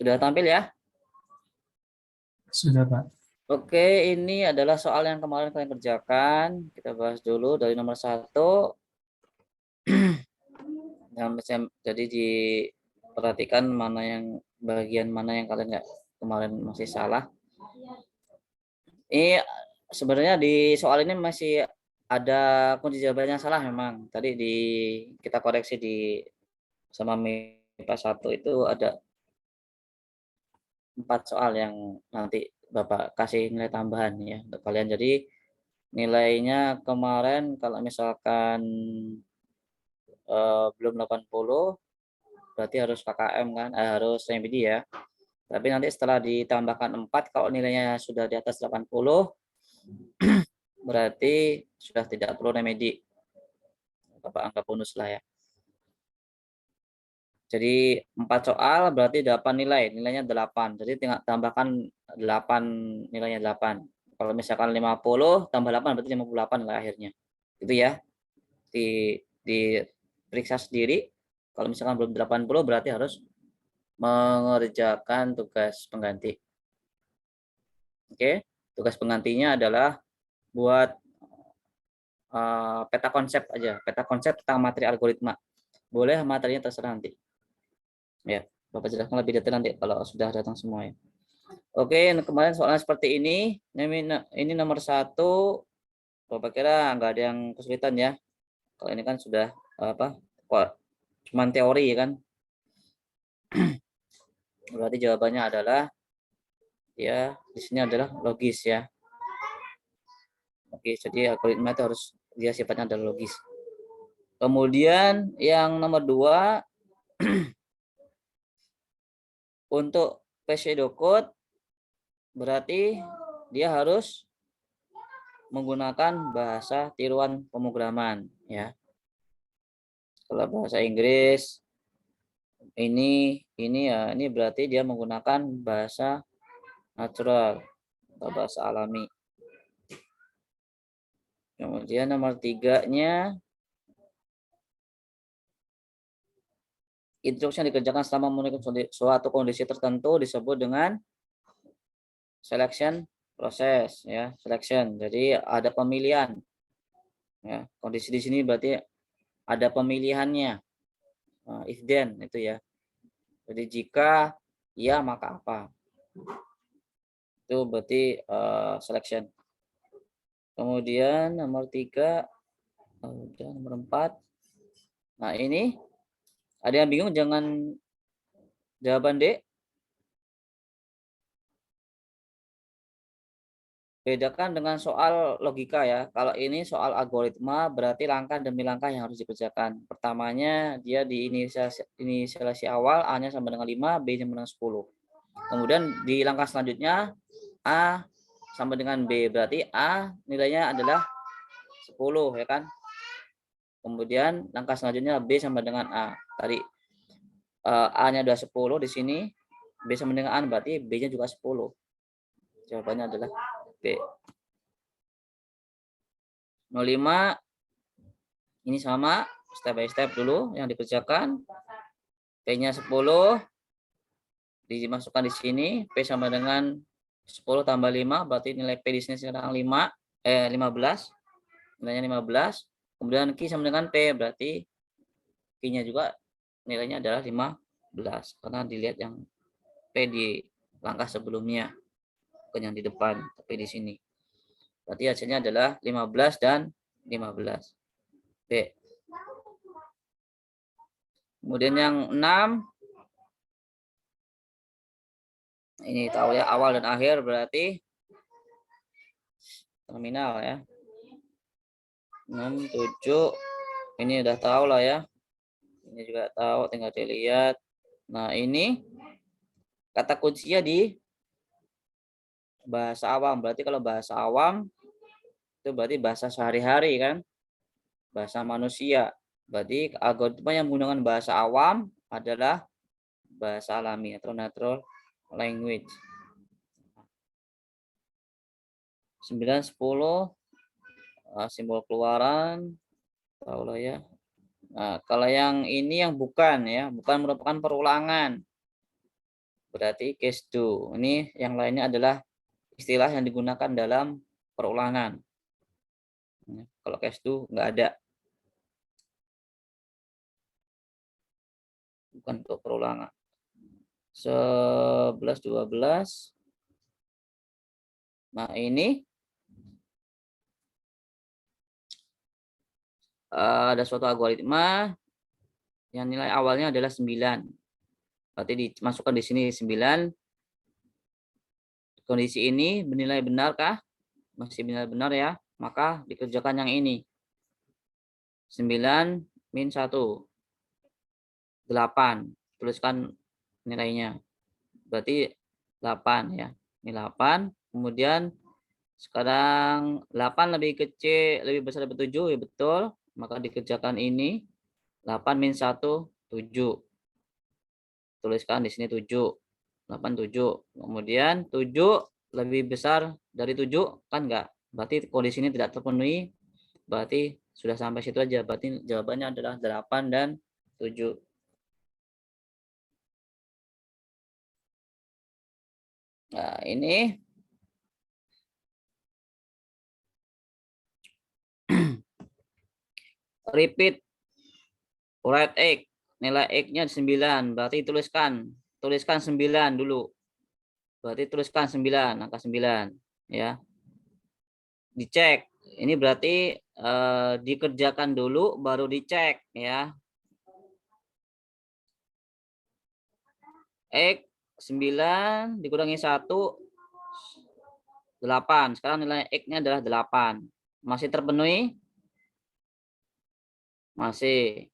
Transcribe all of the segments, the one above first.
Sudah tampil ya? Sudah, Pak. Oke, ini adalah soal yang kemarin kalian kerjakan. Kita bahas dulu dari nomor 1. Jadi diperhatikan bagian mana yang kalian nggak kemarin masih salah. Ini sebenarnya di soal ini masih ada kunci jawabannya salah memang. Tadi kita koreksi sama MIPA 1 itu ada 4 soal yang nanti Bapak kasih nilai tambahan ya untuk kalian. Jadi nilainya kemarin kalau misalkan belum 80 berarti harus KKM kan, harus remedi ya. Tapi nanti setelah ditambahkan 4 kalau nilainya sudah di atas 80 berarti sudah tidak perlu remedi. Bapak anggap bonus lah ya. Jadi 4 soal berarti 8 nilainya 8. Jadi tinggal tambahkan 8, nilainya 8. Kalau misalkan 50 tambah 8 berarti 58 lah akhirnya. Itu ya. Diperiksa sendiri. Kalau misalkan belum 80 berarti harus mengerjakan tugas pengganti. Oke, tugas penggantinya adalah buat peta konsep aja, peta konsep tentang materi algoritma. Boleh materinya terserah nanti. Ya, Bapak jelaskan lebih detail nanti kalau sudah datang semua ya. Oke, kemarin soalnya seperti ini. Ini nomor 1. Bapak kira nggak ada yang kesulitan ya. Kalau ini kan sudah cuman teori ya kan. Berarti jawabannya adalah ya di sini adalah logis ya. Oke, jadi algoritma itu harus dia sifatnya adalah logis. Kemudian yang nomor 2 untuk pseudocode berarti dia harus menggunakan bahasa tiruan pemrograman ya. Kalau bahasa Inggris ini berarti dia menggunakan bahasa natural atau bahasa alami. Kemudian nomor 3-nya instruksi yang dikerjakan selama memenuhi suatu kondisi tertentu disebut dengan selection proses ya, selection. Jadi ada pemilihan. Ya, kondisi di sini berarti ada pemilihannya. If then itu ya. Jadi jika ya maka apa. Itu berarti selection. Kemudian nomor 3, nomor 4. Nah, ini ada yang bingung jangan jawaban D. Bedakan dengan soal logika ya. Kalau ini soal algoritma berarti langkah demi langkah yang harus dikerjakan. Pertamanya dia di inisialisasi awal A-nya sama dengan 5, B-nya sama dengan 10. Kemudian di langkah selanjutnya A sama dengan B, berarti A nilainya adalah 10 ya kan. Kemudian langkah selanjutnya B sama dengan A. Tadi A-nya udah 10 di sini, B sama dengan A berarti B-nya juga 10. Jawabannya adalah B. 05 ini sama step by step dulu yang dikerjakan. P-nya 10 dimasukkan di sini, P sama dengan 10 tambah 5 berarti nilai P di sini sekarang 15. Nilainya 15. Kemudian Q sama dengan P berarti Q-nya juga nilainya adalah 15 karena dilihat yang P di langkah sebelumnya bukan yang di depan tapi di sini. Berarti hasilnya adalah 15 dan 15. B. Kemudian yang 6 ini tahu ya awal dan akhir berarti terminal ya. 6, 7 ini udah tahu lah ya. Ini juga tahu tinggal dilihat. Nah, ini kata kuncinya di bahasa awam. Berarti kalau bahasa awam itu berarti bahasa sehari-hari kan, bahasa manusia. Berarti algoritma yang menggunakan bahasa awam adalah bahasa alami atau natural language. 9, 10 simbol keluaran tahu lah ya. Nah, kalau yang ini yang bukan ya, bukan merupakan perulangan. berarti case do. Ini yang lainnya adalah istilah yang digunakan dalam perulangan. Kalau case do nggak ada. Bukan untuk perulangan. 11, 12. Nah, ini ada suatu algoritma yang nilai awalnya adalah 9. Berarti dimasukkan di sini 9. Kondisi ini bernilai benarkah? Masih benar-benar ya. Maka dikerjakan yang ini. 9 min 1. 8. Tuliskan nilainya. Berarti 8 ya. Ini 8. Kemudian sekarang 8 lebih besar dari 7 ya, betul. Maka dikerjakan ini 8 min 1 7. Tuliskan di sini 7. 8 7. Kemudian 7 lebih besar dari 7 kan enggak? Berarti kondisi ini tidak terpenuhi. Berarti sudah sampai situ aja. Berarti jawabannya adalah 8 dan 7. Nah, ini repeat right x. Nilai x-nya 9. Berarti tuliskan 9 dulu. Berarti tuliskan 9, angka 9 ya. Dicek. Ini berarti dikerjakan dulu baru dicek ya. X 9 dikurangi 1 8. Sekarang nilai X-nya adalah 8. Masih terpenuhi? Masih.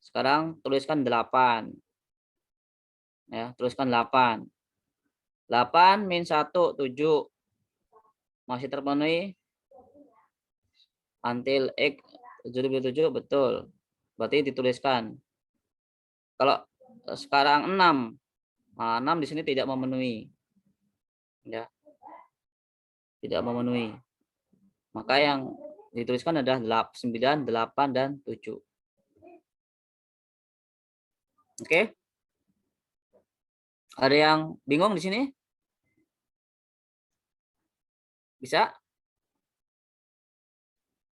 Sekarang tuliskan 8. Ya, tuliskan 8. 8 min 1 7. Masih terpenuhi? Until X 7 betul. Berarti dituliskan. Kalau sekarang 6. Nah, 6 di sini tidak memenuhi. Ya. Tidak memenuhi. Maka yang dituliskan adalah 9, 8 dan 7. Oke? Ada yang bingung di sini? Bisa?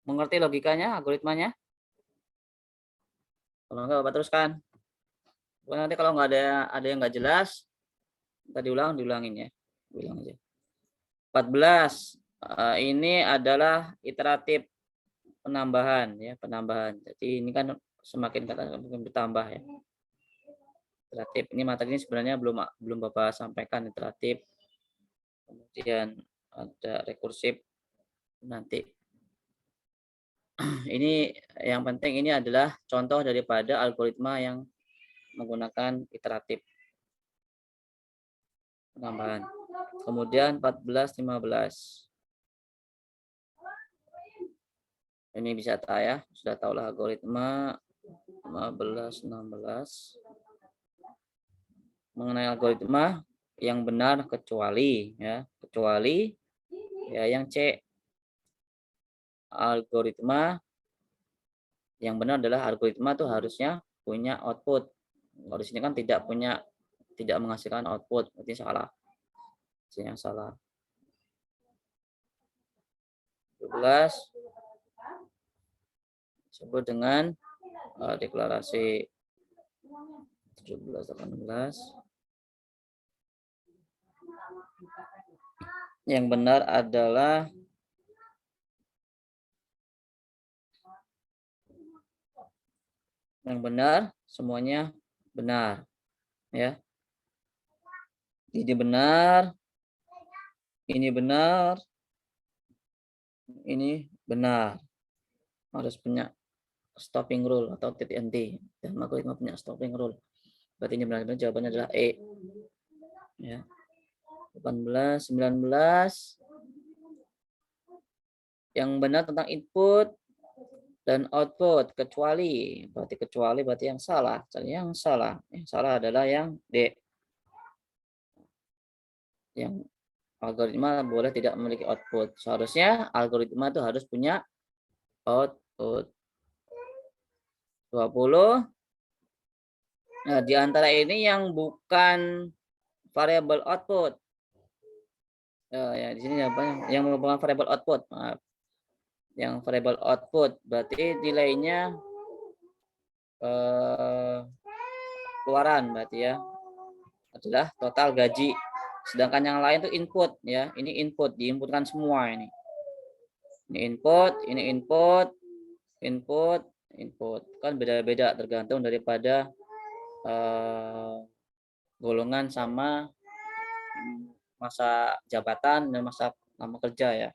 Mengerti logikanya, algoritmanya? Kalau enggak, Bapak teruskan. Nanti kalau nggak ada yang nggak jelas, kita diulangin ya. Ulang aja. 14. Ini adalah iteratif penambahan ya, penambahan. Jadi ini kan semakin kata mungkin bertambah ya. Iteratif. Ini materi ini sebenarnya belum Bapak sampaikan iteratif. Kemudian ada rekursif nanti. Ini yang penting ini adalah contoh daripada algoritma yang menggunakan iteratif penambahan. Kemudian 14, 15. Ini bisa tahu ya, sudah tahulah algoritma 15, 16. Mengenai algoritma yang benar kecuali ya, yang C. Algoritma yang benar adalah algoritma itu harusnya punya output. Kalau di sini kan tidak menghasilkan output, berarti salah. Ini yang salah. 12 disebut dengan deklarasi 17, 18. Yang benar adalah yang benar, semuanya benar ya. Ini benar, ini benar, ini benar. Harus punya stopping rule atau titik henti, dan algoritma punya stopping rule. Berarti ini benar, jawabannya adalah E ya. 18, 19. Yang benar tentang input dan output, kecuali berarti yang salah. Yang salah adalah yang D. Yang algoritma boleh tidak memiliki output. Seharusnya algoritma itu harus punya output. 20. Nah, di antara ini yang bukan variable output. Ya, di sini apa yang merupakan variable output, maaf. Yang variable output berarti nilainya keluaran berarti ya adalah total gaji. Sedangkan yang lain itu input ya. Ini input, diinputkan semua ini. Ini input, ini input, input, input. Kan beda-beda tergantung daripada golongan sama masa jabatan dan masa lama kerja ya.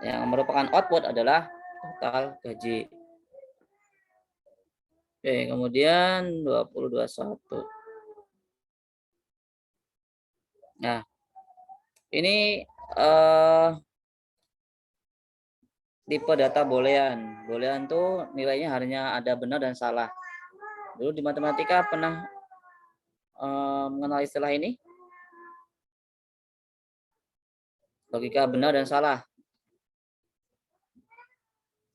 Yang merupakan output adalah total gaji. Oke, kemudian 2021. Nah, ini tipe data boolean. Boolean tuh nilainya hanya ada benar dan salah. Dulu di matematika pernah mengenal istilah ini? Logika benar dan salah.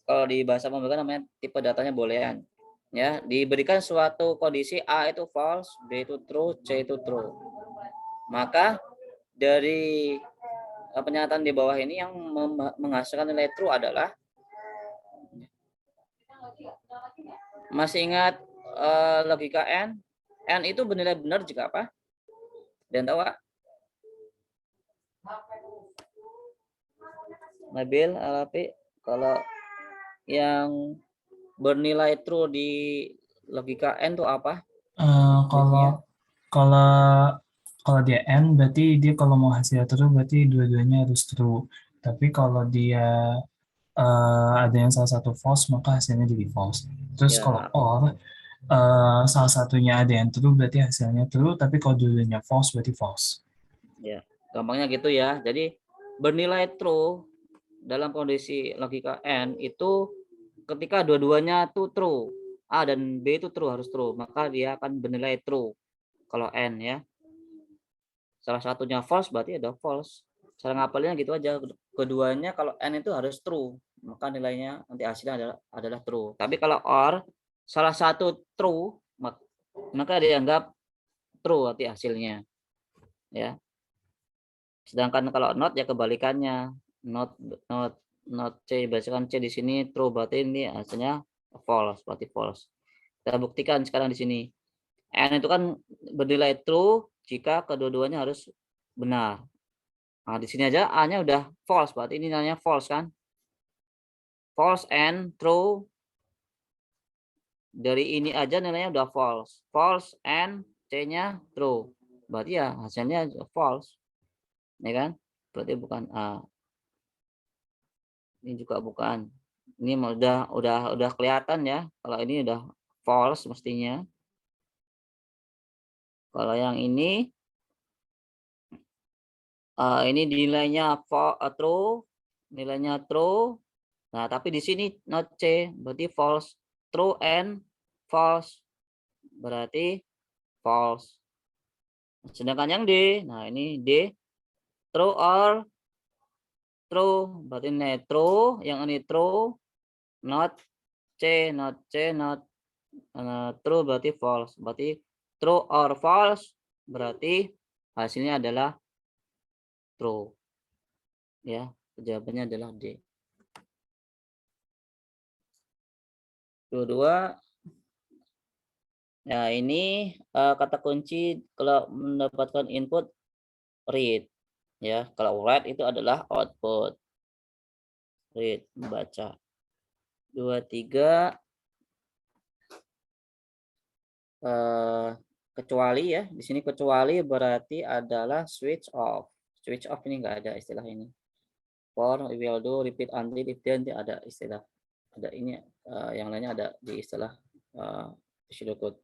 Kalau di bahasa pemrograman namanya tipe datanya boolean. Ya, diberikan suatu kondisi A itu false, B itu true, C itu true. Maka dari pernyataan di bawah ini yang menghasilkan nilai true adalah, masih ingat logika N? N itu bernilai benar jika apa? Dan tahu Pak? Nabil, Alapi, kalau yang bernilai true di logika N itu apa? Kalau kalau kalau dia N berarti dia kalau mau hasil true berarti dua-duanya harus true. Tapi kalau dia ada yang salah satu false maka hasilnya jadi false. Terus kalau Ya, or salah satunya ada yang true berarti hasilnya true. Tapi kalau dua-duanya false berarti false. ya. Gampangnya gitu ya. Jadi bernilai true dalam kondisi logika N itu ketika dua-duanya tuh true. A dan B itu true, harus true. Maka dia akan bernilai true kalau N ya. Salah satunya false berarti ada false. Cara ngapalinnya gitu aja. Keduanya kalau N itu harus true, maka nilainya nanti hasilnya adalah true. Tapi kalau OR salah satu true, maka dianggap true nanti hasilnya. Ya. Sedangkan kalau not ya kebalikannya. Not not not C, berdasarkan C di sini true berarti ini hasilnya false, berarti false. Kita buktikan sekarang di sini. N itu kan bernilai true jika kedua-duanya harus benar. Nah, di sini aja A-nya udah false, berarti ini nilainya false kan? False and true. Dari ini aja nilainya udah false. False and C-nya true. Berarti ya hasilnya false. Ya kan? Berarti bukan A. Ini juga bukan. Ini udah kelihatan ya. Kalau ini udah false mestinya. Kalau yang ini nilainya true, nilainya true. Nah, tapi di sini not C, berarti false. True and false, berarti false. Sedangkan yang D, nah ini D, true or true, berarti ini true, yang ini true, not C, not C, not true, berarti false. Berarti true or false, berarti hasilnya adalah true. Ya, jawabannya adalah D. Dua-dua. Nah, ini kata kunci kalau mendapatkan input read ya. Kalau write itu adalah output. Read, membaca. 23 kecuali ya. Di sini kecuali berarti adalah switch off. Switch off ini enggak ada istilah ini. For, will do, repeat until, if then ada istilah. Ada ini yang lainnya ada di istilah pseudocode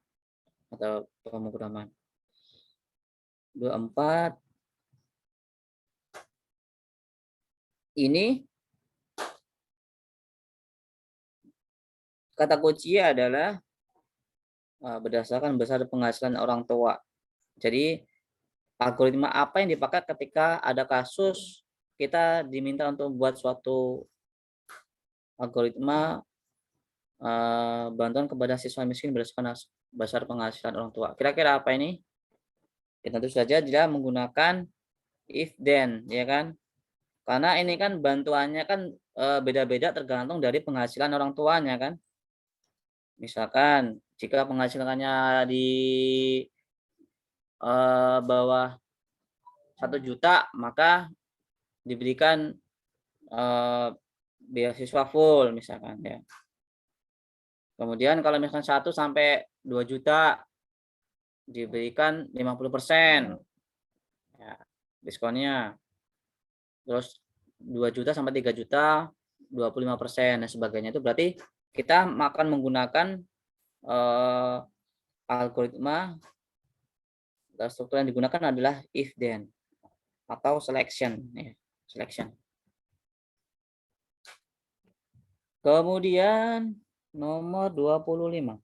atau pemrograman. 24 ini kata kunci adalah berdasarkan besar penghasilan orang tua. Jadi algoritma apa yang dipakai ketika ada kasus kita diminta untuk membuat suatu algoritma bantuan kepada siswa miskin berdasarkan besar penghasilan orang tua. Kira-kira apa ini? Ya, tentu saja dia menggunakan if then, ya kan? Karena ini kan bantuannya kan beda-beda tergantung dari penghasilan orang tuanya kan. Misalkan jika penghasilannya di bawah 1 juta, maka diberikan beasiswa full misalkan ya. Kemudian kalau misalkan 1 sampai 2 juta diberikan 50% ya, diskonnya. Terus 2 juta sampai 3 juta 25% dan sebagainya. Itu berarti kita akan menggunakan algoritma struktur yang digunakan adalah if then atau selection ya, selection. Kemudian nomor 25.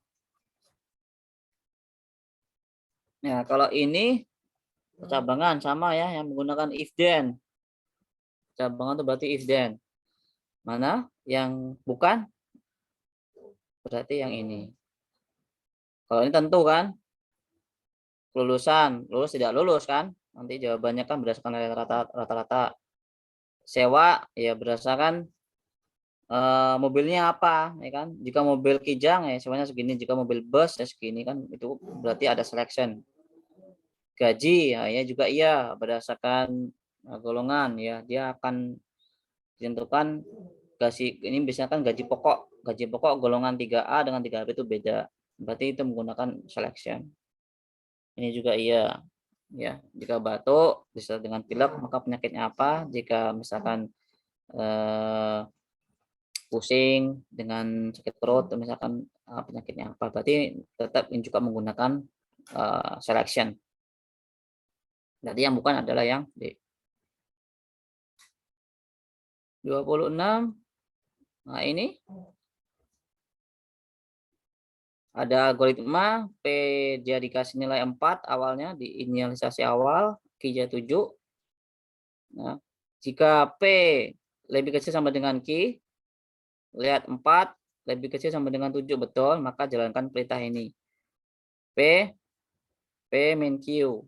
Nah, kalau ini cabangan sama ya yang menggunakan if then. Cabangan itu berarti if then. Mana yang bukan? Berarti yang ini. Kalau ini tentu kan kelulusan, lulus tidak lulus kan? Nanti jawabannya kan berdasarkan rata-rata. Sewa ya berdasarkan mobilnya apa, ya kan? Jika mobil Kijang ya sewanya segini, jika mobil bus ya segini kan, itu berarti ada selection. Gaji ya juga iya berdasarkan golongan ya, dia akan ditentukan gaji ini biasanya kan gaji pokok golongan 3A dengan 3B itu beda. Berarti itu menggunakan selection. Ini juga iya. Ya, jika batuk disertai dengan pilek maka penyakitnya apa? Jika misalkan pusing dengan sakit perut misalkan penyakitnya apa? Berarti tetap ini juga menggunakan selection. Berarti yang bukan adalah yang D. 26. Nah, ini ada algoritma P dia dikasih nilai 4 awalnya di inisialisasi awal, Q 7. Nah, jika P lebih kecil sama dengan Q, lihat 4 lebih kecil sama dengan 7 betul, maka jalankan perintah ini. P min Q.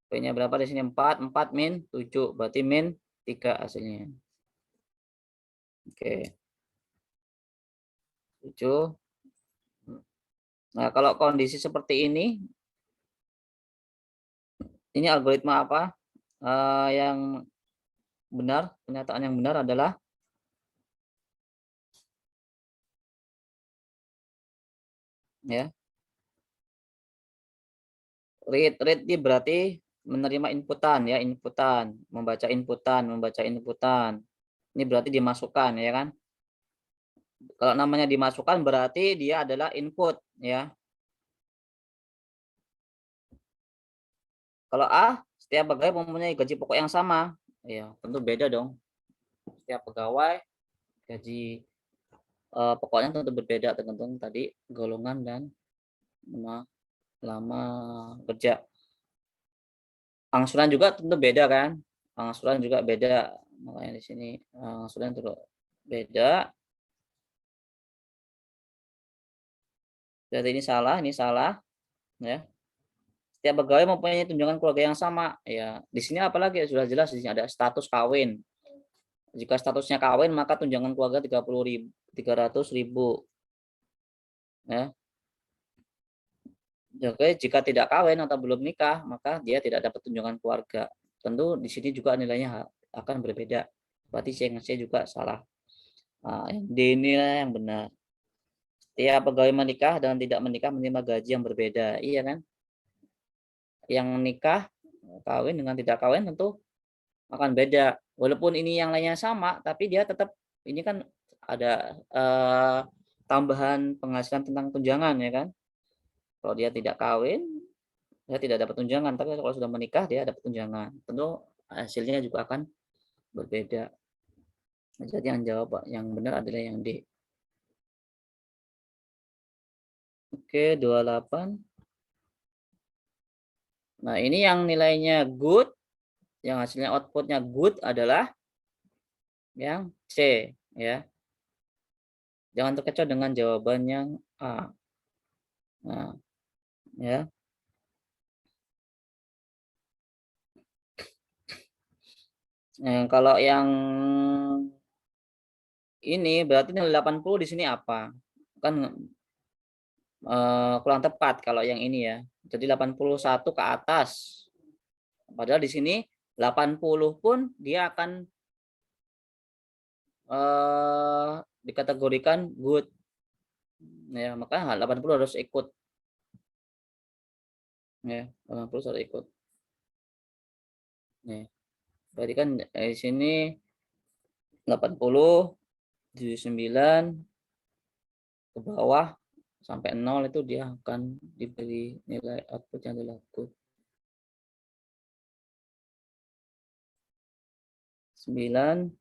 P-nya berapa di sini? 4 min 7, berarti min 3 hasilnya. Oke. 7. Nah, kalau kondisi seperti ini algoritma apa? Yang benar, pernyataan yang benar adalah ya. Read ini berarti menerima inputan ya, membaca inputan. Ini berarti dimasukkan ya kan? Kalau namanya dimasukkan berarti dia adalah input ya. Kalau A, setiap pegawai mempunyai gaji pokok yang sama. Ya, tentu beda dong. Setiap pegawai gaji pokoknya tentu berbeda tergantung tadi golongan dan lama kerja. Angsuran juga tentu beda kan? Angsuran juga beda. Makanya di sini angsuran tentu beda. Jadi ini salah ya. Setiap pegawai mempunyai tunjangan keluarga yang sama ya. Di sini apalagi sudah jelas di sini ada status kawin. Jika statusnya kawin maka tunjangan keluarga 300.000 ya. Oke, jika tidak kawin atau belum nikah maka dia tidak dapat tunjangan keluarga. Tentu di sini juga nilainya akan berbeda. Berarti C juga salah. Nah, D nilai yang benar. Setiap pegawai menikah dan tidak menikah menerima gaji yang berbeda. Iya kan? Yang nikah, kawin dengan tidak kawin tentu akan beda. Walaupun ini yang lainnya sama, tapi dia tetap ini kan ada tambahan penghasilan tentang tunjangan ya kan. Kalau dia tidak kawin, dia tidak dapat tunjangan. Tapi kalau sudah menikah dia dapat tunjangan. Tentu hasilnya juga akan berbeda. Jadi yang benar adalah yang D. Oke, 28. Nah, ini yang nilainya good, yang hasilnya outputnya good adalah yang C ya. Jangan terkecoh dengan jawaban yang A. Nah, ya. Kalau yang ini berarti nilai 80 di sini apa? Kan kurang tepat kalau yang ini ya. Jadi 81 ke atas. Padahal di sini 80 pun dia akan dikategorikan good. Ya, maka 80 harus ikut. Ya, 80 harus ikut. Nih, berarti kan di sini 80, 79 ke bawah sampai 0 itu dia akan diberi nilai output yang adalah good. 9.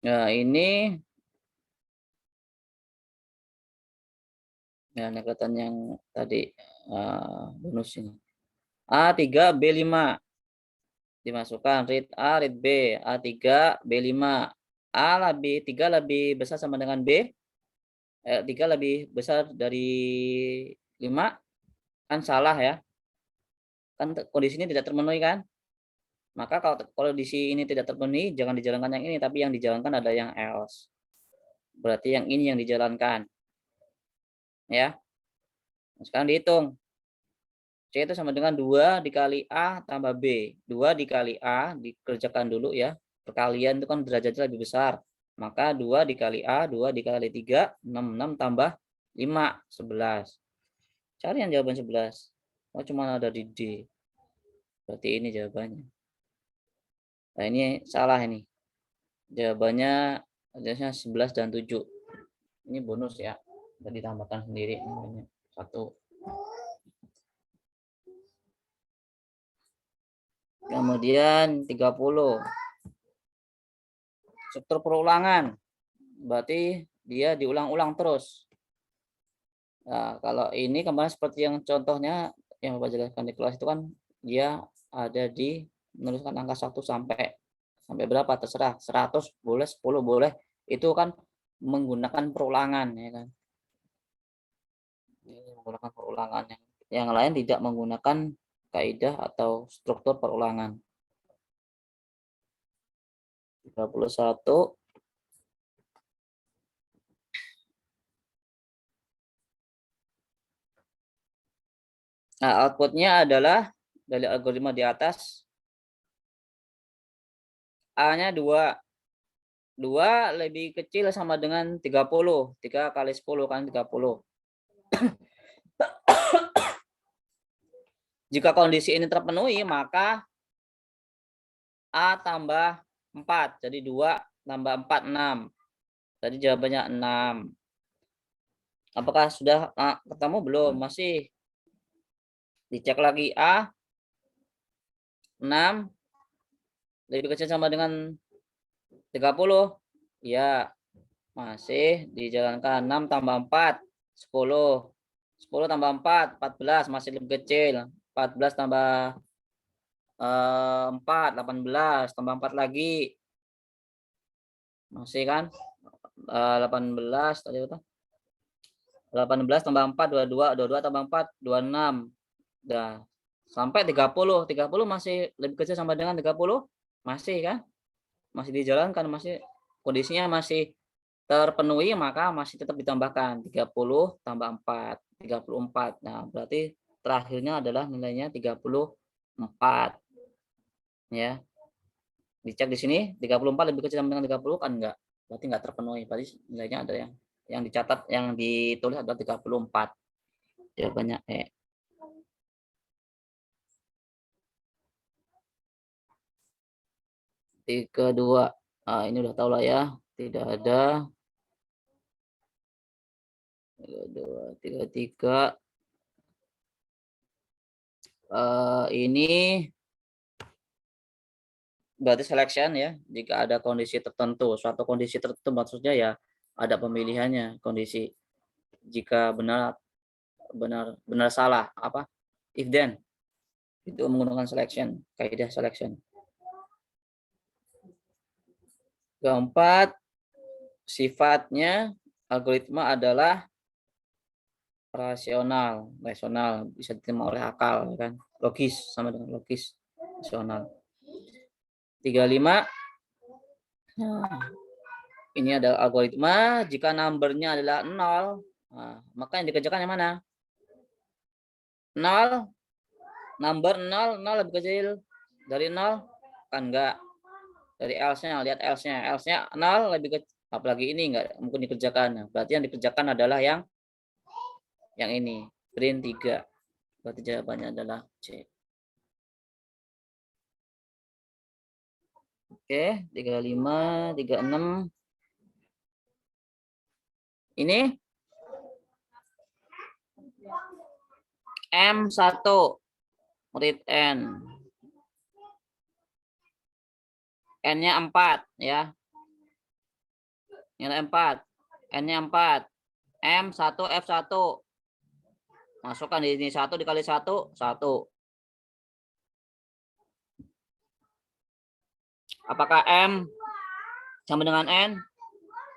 Nah, ini ya kelihatan yang tadi bonus ini. A3, B5 dimasukkan, read A, read B, A3, B5. A lebih 3 lebih besar sama dengan B, 3 lebih besar dari 5, kan salah ya. Kan kondisi ini tidak terpenuhi kan? Maka kalau kondisi ini tidak terpenuhi, jangan dijalankan yang ini, tapi yang dijalankan ada yang else. Berarti yang ini yang dijalankan. Ya. Sekarang dihitung. C itu sama dengan 2 dikali A tambah B. 2 dikali A dikerjakan dulu ya. Perkalian itu kan derajatnya lebih besar. Maka 2 dikali A, 2 dikali 3, 6. 6 tambah 5, 11. Cari yang jawaban 11. Oh, cuma ada di D. Berarti ini jawabannya. Nah, ini salah ini. Jawabannya adanya 11 dan 7. Ini bonus ya. Jadi tambahkan sendiri namanya. 1. Kemudian 30. Struktur perulangan. Berarti dia diulang-ulang terus. Nah, kalau ini kemarin seperti yang contohnya yang Bapak jelaskan di kelas itu kan dia ada di menuliskan angka 1 sampai berapa terserah, 100 boleh, 10 boleh. Itu kan menggunakan perulangan ya kan. Ini menggunakan perulangan, yang lain tidak menggunakan kaidah atau struktur perulangan. 31. Nah, outputnya adalah dari algoritma di atas. A-nya 2. 2 lebih kecil sama dengan 30. 3 kali 10 kan 30. Jika kondisi ini terpenuhi, maka A tambah 4. Jadi 2 tambah 4, 6. Tadi jawabannya 6. Apakah sudah ketemu belum? Masih. Dicek lagi A. 6 lebih kecil sama dengan 30. Ya, masih dijalankan. 6 tambah 4, 10. 10 tambah 4, 14. Masih lebih kecil. 14 tambah 4, 18. Tambah 4 lagi. Masih kan? 18 tadi apa? 18 tambah 4, 22. 22 tambah 4, 26. Dah. Sampai 30. 30 masih lebih kecil sama dengan 30? Masih kan? Masih dijalankan, masih kondisinya masih terpenuhi, maka masih tetap ditambahkan 30 tambah 4, 34. Nah, berarti terakhirnya adalah nilainya 34. Ya. Dicek di sini 34 lebih kecil sama dengan 30 kan enggak. Berarti enggak terpenuhi. Berarti nilainya ada yang dicatat, yang ditulis adalah 34. Jawabannya E. Tiga dua. Ini udah tahu lah ya. Tidak ada. 2, 3, 3. Ini berarti selection ya. Jika ada kondisi tertentu, suatu kondisi tertentu maksudnya ya ada pemilihannya kondisi. Jika benar salah apa? If then. Itu menggunakan selection, kaidah selection. Keempat, sifatnya algoritma adalah rasional bisa diterima oleh akal kan, logis sama dengan logis. rasional. 35. Nah, ini ada algoritma jika numbernya adalah 0, nah, maka yang dikerjakan yang mana? 0, number 0 lebih kecil dari 0 kan enggak. Dari else-nya, lihat else-nya. Else-nya 0 lebih kecil, apalagi ini enggak mungkin dikerjakan. Nah, berarti yang dikerjakan adalah yang ini, print 3. Berarti jawabannya adalah C. Oke, 35, 36. Ini M1 read N. N-nya 4 ya. Nilai 4. N-nya 4. M1 F1. Masukkan di sini 1 dikali 1, 1. Apakah M sama dengan N?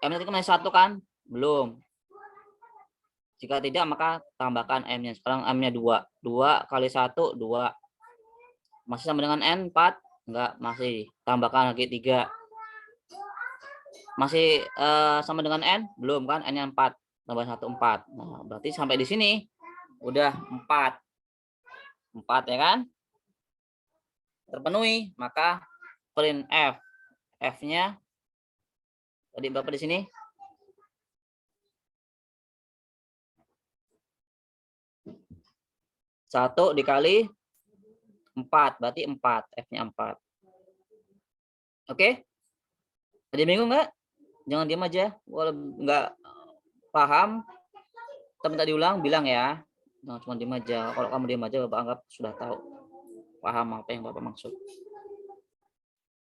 M nanti kembali 1 kan? Belum. Jika tidak maka tambahkan M-nya. Sekarang M-nya 2. 2 kali 1, 2. Masih sama dengan N 4? Enggak, masih. Tambahkan lagi 3. Masih sama dengan N? Belum kan? N-nya 4. Tambah 1, 4. Nah, berarti sampai di sini udah 4. 4 ya kan? Terpenuhi, maka print F. F-nya tadi berapa di sini? 1 dikali 4, berarti 4. F-nya 4. Oke? Ada bingung nggak? Jangan diam aja. Kalau nggak paham, kita minta diulang, bilang ya. Jangan cuma diam aja. Kalau kamu diam aja, Bapak anggap sudah tahu. Paham apa yang Bapak maksud.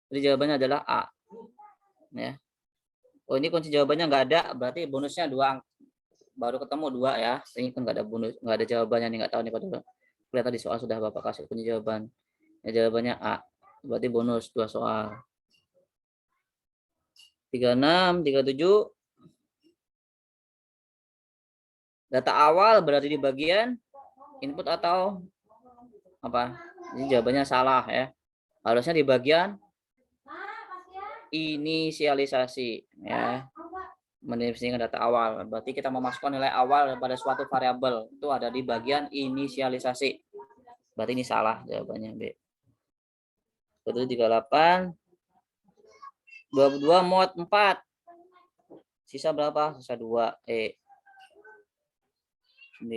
Jadi jawabannya adalah A. Ya. Oh, ini kunci jawabannya nggak ada, berarti bonusnya 2. Baru ketemu 2 ya. Ini kan nggak ada bonus, nggak ada jawabannya nih, nggak tahu nih pada kelihatan di soal sudah Bapak kasih kunci jawaban. Ya, jawabannya A. Berarti bonus 2 soal. 36, 37. Data awal berarti di bagian input atau apa? Ini jawabannya salah ya. Harusnya di bagian inisialisasi ya. Mendefinisikan data awal. Berarti kita memasukkan nilai awal pada suatu variabel. Itu ada di bagian inisialisasi. Berarti ini salah jawabannya B. Itu 38. 22 mod 4. Sisa berapa? Sisa 2. 9.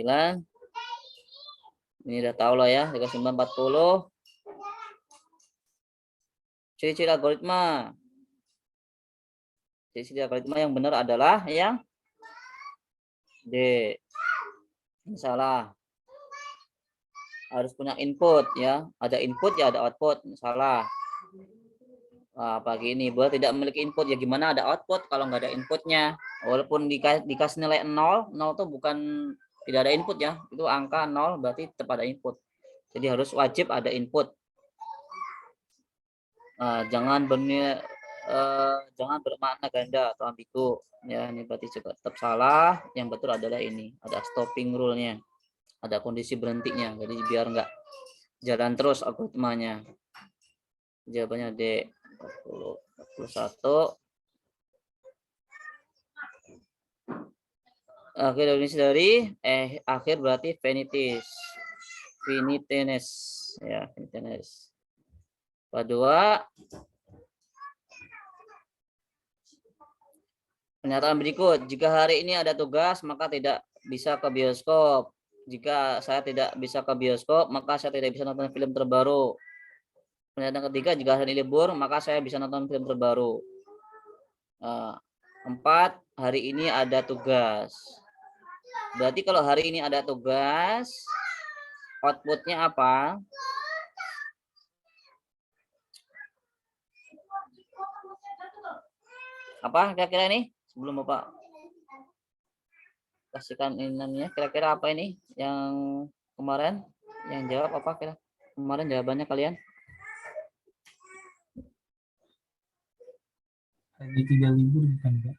Ini udah tahu lah ya. 39, 40. Ciri-ciri algoritma. Ciri-ciri algoritma yang benar adalah yang D. Ini salah. Harus punya input ya. Ada input ya ada output. Ini salah. Nah, pagi ini buat tidak memiliki input ya gimana ada output kalau nggak ada inputnya. Walaupun dikasih nilai 0, 0 tuh bukan tidak ada input ya. Itu angka 0 berarti tetap ada input. Jadi harus wajib ada input. Jangan bermakna ganda atau ambigu ya, ini berarti juga tetap salah. Yang betul adalah ini, ada stopping rule-nya, ada kondisi berhentinya, jadi biar nggak jalan terus algoritmanya. Jawabannya D. 40, 41. Akhir definisi dari akhir berarti finiteness ya, finiteness. Kedua, pernyataan berikut, jika hari ini ada tugas maka tidak bisa ke bioskop. Jika saya tidak bisa ke bioskop maka saya tidak bisa nonton film terbaru. Pernyataan ketiga, jika hari ini libur maka saya bisa nonton film terbaru. 4, hari ini ada tugas. Berarti kalau hari ini ada tugas, outputnya apa? Apa kira-kira ini? Sebelum Bapak kasihkan ini, kira-kira apa ini yang kemarin yang jawab apa kira kemarin jawabannya kalian? Hari 3 libur bukan Pak?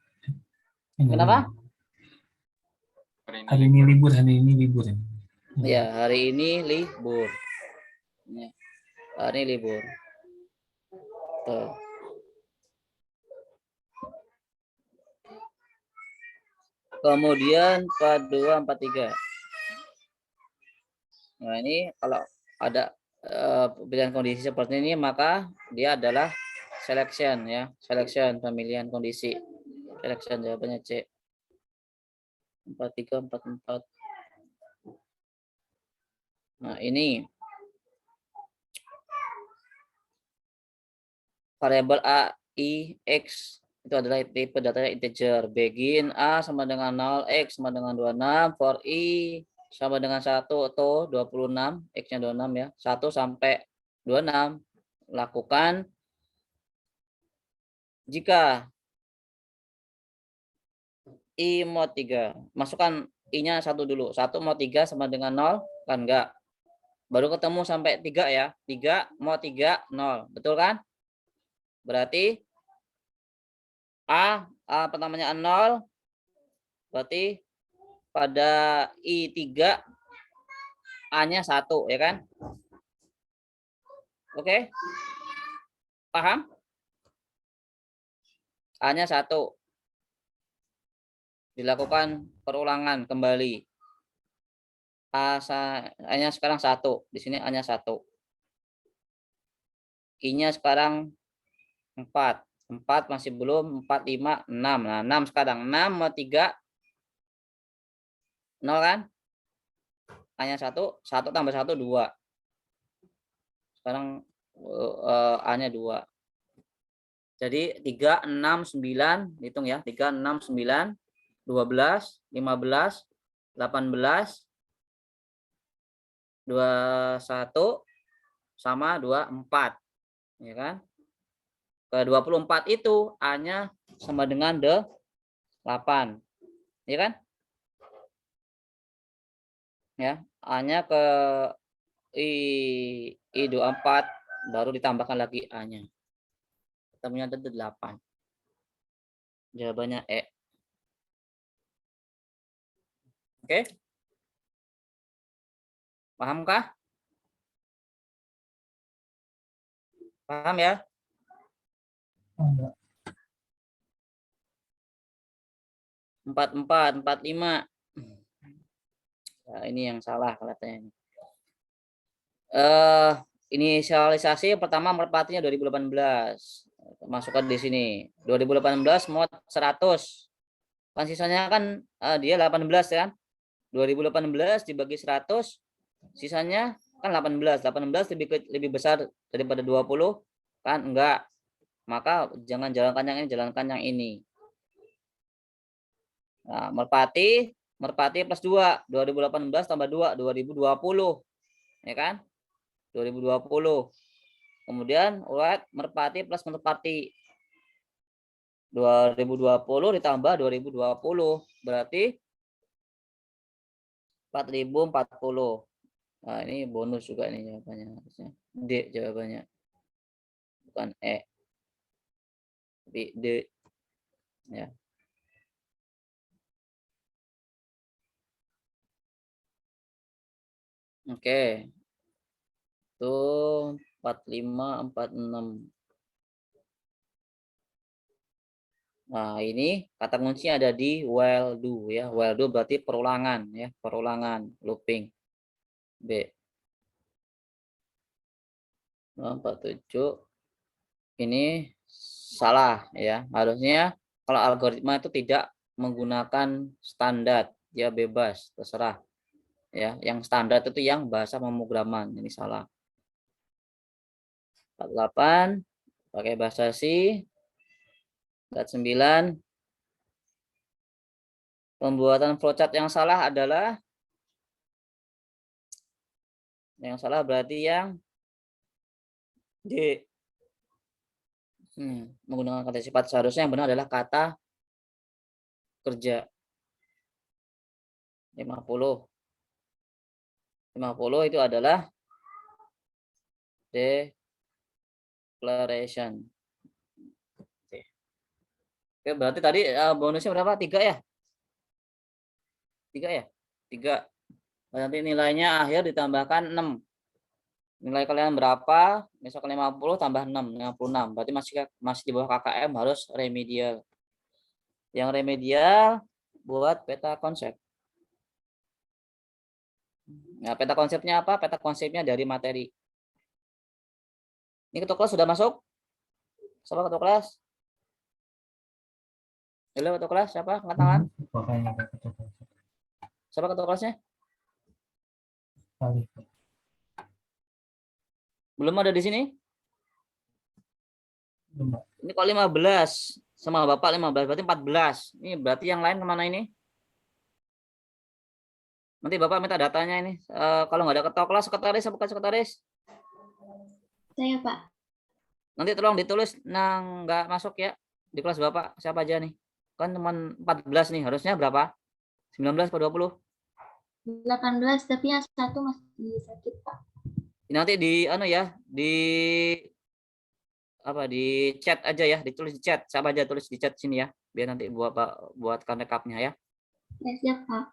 Kenapa? Hari ini libur ya. Ya, hari ini libur. Ya. Ini libur. Tuh. Kemudian 4243. Nah, ini kalau ada pilihan kondisi seperti ini, maka dia adalah selection ya, selection pemilihan kondisi. Selection jawabannya C. 4344. Nah, ini variabel A, I, X itu adalah tipe datanya integer. Begin A sama dengan 0, X sama dengan 26, for I sama dengan 1 atau 26, X-nya 26 ya. 1 sampai 26. Lakukan jika I mod 3. Masukkan I-nya 1 dulu. 1 mod 3 sama dengan 0 kan enggak. Baru ketemu sampai 3 ya. 3 mod 3 0. Betul kan? Berarti A pertamanya 0, berarti pada I3 A-nya 1 ya kan? Oke? Paham? A-nya 1. Dilakukan perulangan kembali. A-nya sekarang 1. Di sini A-nya 1. I-nya sekarang 4. 4 masih belum, 4, 5, 6. Nah, 6 sekarang. 6 mau 3. 0 kan? A-nya 1. 1 tambah 1, 2. Sekarang A-nya 2. Jadi 3, 6, 9. Hitung ya. 3, 6, 9. 12, 15, 18, 21, sama 24. Ya kan? Ke 24 itu A-nya sama dengan 8. Ya kan? Ya, A-nya ke I24 baru ditambahkan lagi A-nya. Ketemunya ada 8. Jawabannya E. Oke? Pahamkah? Paham ya? Enggak. 44, 45. Nah, ini yang salah katanya. Inisialisasi pertama merpatinya 2018. Masukkan di sini. 2018 mod 100. Kan sisanya kan dia 18 kan? 2018 dibagi 100, sisanya kan 18. 18 lebih besar daripada 20 kan? Enggak. Maka jangan jalankan yang ini, jalankan yang ini. Nah, merpati plus 2, 2018 tambah 2, 2020. Ya kan? 2020. Kemudian ulat merpati plus merpati. 2020 ditambah 2020 berarti 4040. Nah, ini bonus juga nih jawabannya harusnya. D jawabannya. Bukan E. Tapi D ya. Oke. Tuh 4546. Nah, ini kata kunci ada di while do ya. While do berarti perulangan ya, perulangan, looping. B. 47. Ini salah ya. Harusnya kalau algoritma itu tidak menggunakan standar, ya bebas, terserah. Ya, yang standar itu yang bahasa pemrograman. Ini salah. 48 pakai bahasa C. 49 pembuatan flowchart yang salah adalah berarti yang D. Menggunakan kata sifat, seharusnya yang benar adalah kata kerja. 50 itu adalah declaration. Oke, berarti tadi bonusnya berapa? 3 ya? 3 ya? 3. Nanti nilainya akhir ditambahkan 6. Nilai kalian berapa? Misalkan 50 tambah 6, 56. Berarti masih di bawah KKM, harus remedial. Yang remedial buat peta konsep. Nah, peta konsepnya apa? Peta konsepnya dari materi. Ini ketua kelas sudah masuk? Siapa ketua kelas? Halo ketua kelas, siapa? Angkat tangan. Makanya ada ketua Siapa ketua kelasnya? kali. Belum ada di sini? Belum. Ini kok 15 sama Bapak 15 berarti 14. Ini berarti yang lain kemana ini? Nanti Bapak minta datanya ini. Kalau nggak ada ketua kelas, sekretaris, bukan sekretaris? Saya, Pak. Nanti tolong ditulis nggak masuk ya di kelas Bapak. Siapa aja nih? Kan teman 14 nih, harusnya berapa? 19 atau 20? 18, tapi yang satu masih sakit, Pak. Nanti di di chat aja ya, ditulis di chat. Siapa aja tulis di chat sini ya, biar nanti buatkan rekapnya ya. Ya, siap, Pak.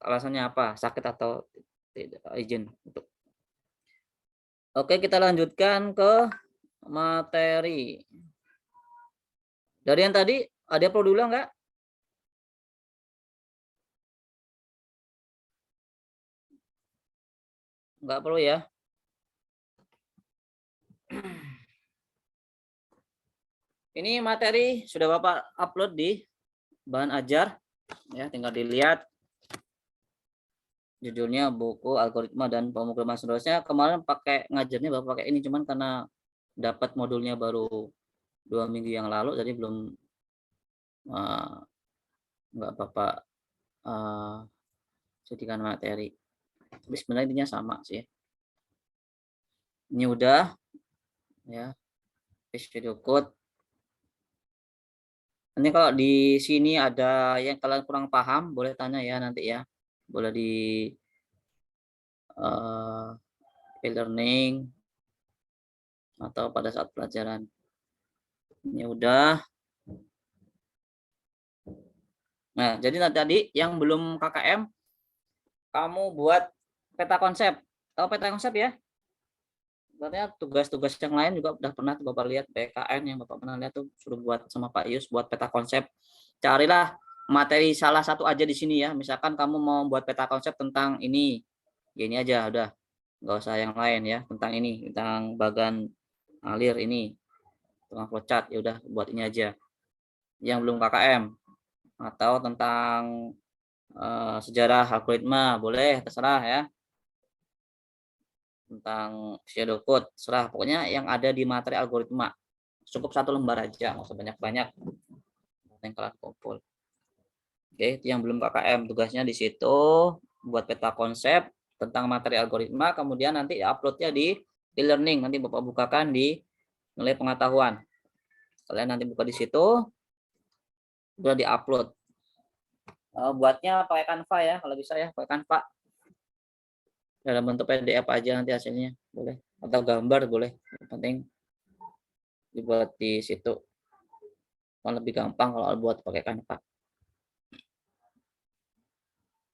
Alasannya apa? Sakit atau tidak izin untuk. Oke, kita lanjutkan ke materi. Dari yang tadi ada perlu diulang nggak? Nggak perlu ya. Ini materi sudah Bapak upload di bahan ajar ya, tinggal dilihat. Judulnya buku algoritma dan pemrograman seterusnya. Kemarin pakai ngajarnya Bapak pakai ini, cuman karena dapat modulnya baru 2 minggu yang lalu, jadi belum nggak Bapak jadikan materi. Tapi sebenarnya intinya sama sih. Ini udah ya, video code. Ini kalau di sini ada yang kalian kurang paham, boleh tanya ya nanti ya. Boleh di e-learning atau pada saat pelajaran. Ini udah. Nah, jadi tadi yang belum KKM, kamu buat peta konsep. Tahu peta konsep ya? Sebenarnya tugas-tugas yang lain juga udah pernah Bapak lihat, PKN yang Bapak pernah lihat tuh suruh buat sama Pak Yus buat peta konsep. Carilah materi salah satu aja di sini ya. Misalkan kamu mau buat peta konsep tentang ini. Ya ini aja udah. Nggak usah yang lain ya, tentang ini, tentang bagan alir ini, tentang flowchart, ya udah buat ini aja. Yang belum KKM atau tentang sejarah algoritma boleh, terserah ya. Tentang pseudocode, serah pokoknya yang ada di materi algoritma. Cukup 1 lembar aja, nggak usah banyak-banyak. Yang kelas kumpul. Oke, itu yang belum KKM, tugasnya di situ buat peta konsep tentang materi algoritma, kemudian nanti uploadnya di e-learning, nanti Bapak bukakan di nilai pengetahuan. Kalian nanti buka di situ, udah di-upload. Buatnya pakai Canva ya, kalau bisa ya pakai Canva. Dalam bentuk PDF aja nanti hasilnya boleh, atau gambar boleh, yang penting dibuat di situ. Lebih gampang kalau buat pakai Canva.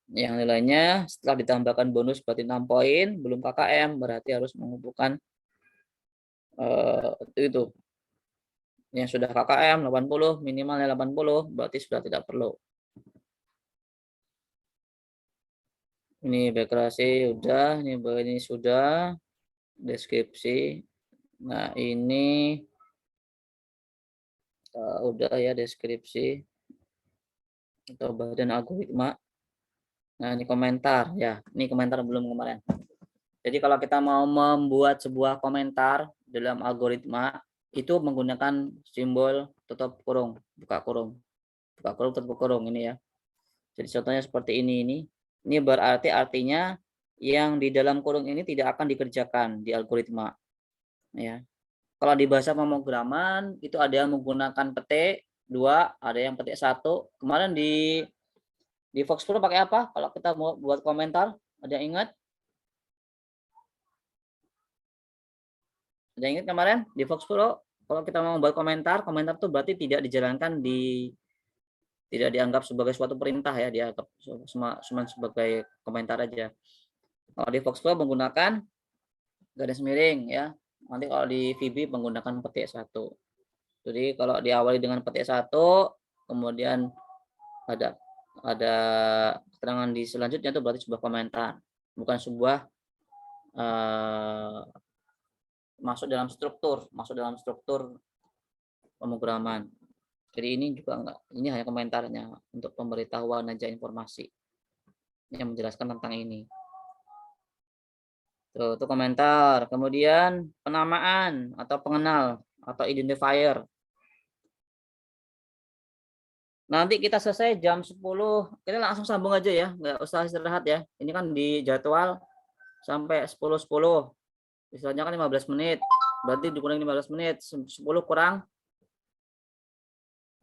Yang nilainya setelah ditambahkan bonus berarti 6 poin, belum KKM berarti harus mengumpulkan itu. Yang sudah KKM 80, minimalnya 80, berarti sudah tidak perlu. Ini background udah, ini sudah, deskripsi. Nah, ini udah ya deskripsi atau badan algoritma. Nah, ini komentar ya. Ini komentar belum kemarin. Jadi kalau kita mau membuat sebuah komentar dalam algoritma itu menggunakan simbol tutup kurung, buka kurung. Buka kurung, tutup kurung ini ya. Jadi contohnya seperti ini. Ini berarti artinya yang di dalam kurung ini tidak akan dikerjakan di algoritma. Ya. Kalau di bahasa pemrograman itu ada yang menggunakan petik 2, ada yang petik 1. Kemarin di Fox Pro pakai apa? Kalau kita mau buat komentar, ada yang ingat? Ada yang ingat kemarin di Fox Pro? Kalau kita mau buat komentar itu berarti tidak dijalankan tidak dianggap sebagai suatu perintah ya, dianggap cuma sebagai komentar aja. Kalau di Fox Pro menggunakan garis miring ya. Nanti kalau di VB menggunakan petik 1. Jadi kalau diawali dengan petik 1, kemudian ada keterangan di selanjutnya itu berarti sebuah komentar, bukan sebuah masuk dalam struktur pemrograman. Jadi ini juga enggak, ini hanya komentarnya untuk pemberitahuan aja, informasi yang menjelaskan tentang ini. Tuh, itu komentar. Kemudian penamaan atau pengenal atau identifier. Nanti kita selesai jam 10, kita langsung sambung aja ya, nggak usah istirahat ya. Ini kan di jadwal sampai 10.10. Istilahnya kan 15 menit. Berarti dikurangi 15 menit, 10 kurang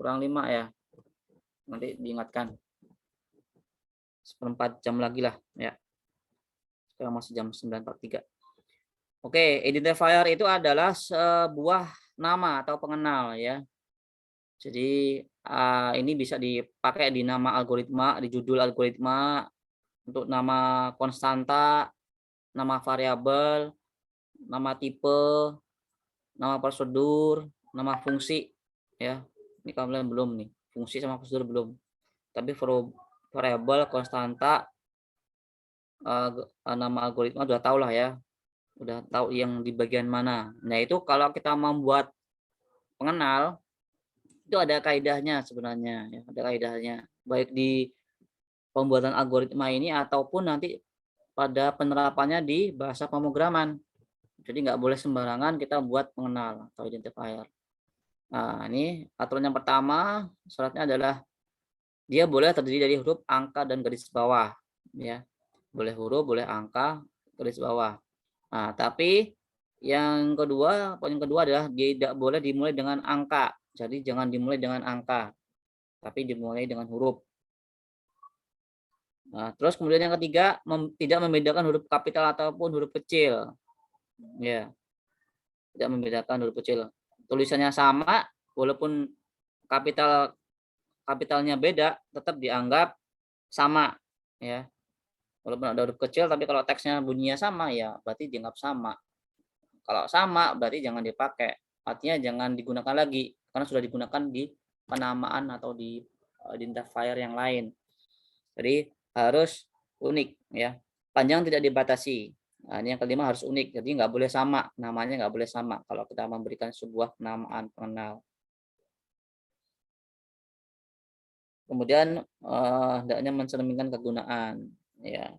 5 ya. Nanti diingatkan. 1/4 jam lagi lah ya. Sekarang masih jam 9.43. Oke, identifier itu adalah sebuah nama atau pengenal ya. Jadi ini bisa dipakai di nama algoritma, di judul algoritma, untuk nama konstanta, nama variabel, nama tipe, nama prosedur, nama fungsi ya. Ini kalian belum nih, fungsi sama prosedur belum. Tapi variabel, konstanta, nama algoritma udah tahu lah ya. Udah tahu yang di bagian mana. Nah, itu kalau kita membuat pengenal itu ada kaidahnya sebenarnya ya, ada kaidahnya. Baik di pembuatan algoritma ini ataupun nanti pada penerapannya di bahasa pemrograman. Jadi nggak boleh sembarangan kita buat pengenal atau identifier. Nah, ini aturan yang pertama, syaratnya adalah dia boleh terdiri dari huruf, angka, dan garis bawah. Ya, boleh huruf, boleh angka, garis bawah. Nah, tapi poin kedua adalah dia tidak boleh dimulai dengan angka. Jadi jangan dimulai dengan angka, tapi dimulai dengan huruf. Nah, terus kemudian yang ketiga, tidak membedakan huruf kapital ataupun huruf kecil. Ya, tidak membedakan huruf kecil. Tulisannya sama, walaupun kapitalnya beda, tetap dianggap sama. Ya, walaupun ada huruf kecil, tapi kalau teksnya bunyinya sama, ya berarti dianggap sama. Kalau sama, berarti jangan dipakai. Artinya jangan digunakan lagi, karena sudah digunakan di penamaan atau di identifier yang lain. Jadi harus unik ya, panjang tidak dibatasi. Nah, ini yang kelima, harus unik, jadi nggak boleh sama, namanya nggak boleh sama kalau kita memberikan sebuah penamaan pengenal. Kemudian hendaknya mencerminkan kegunaan ya.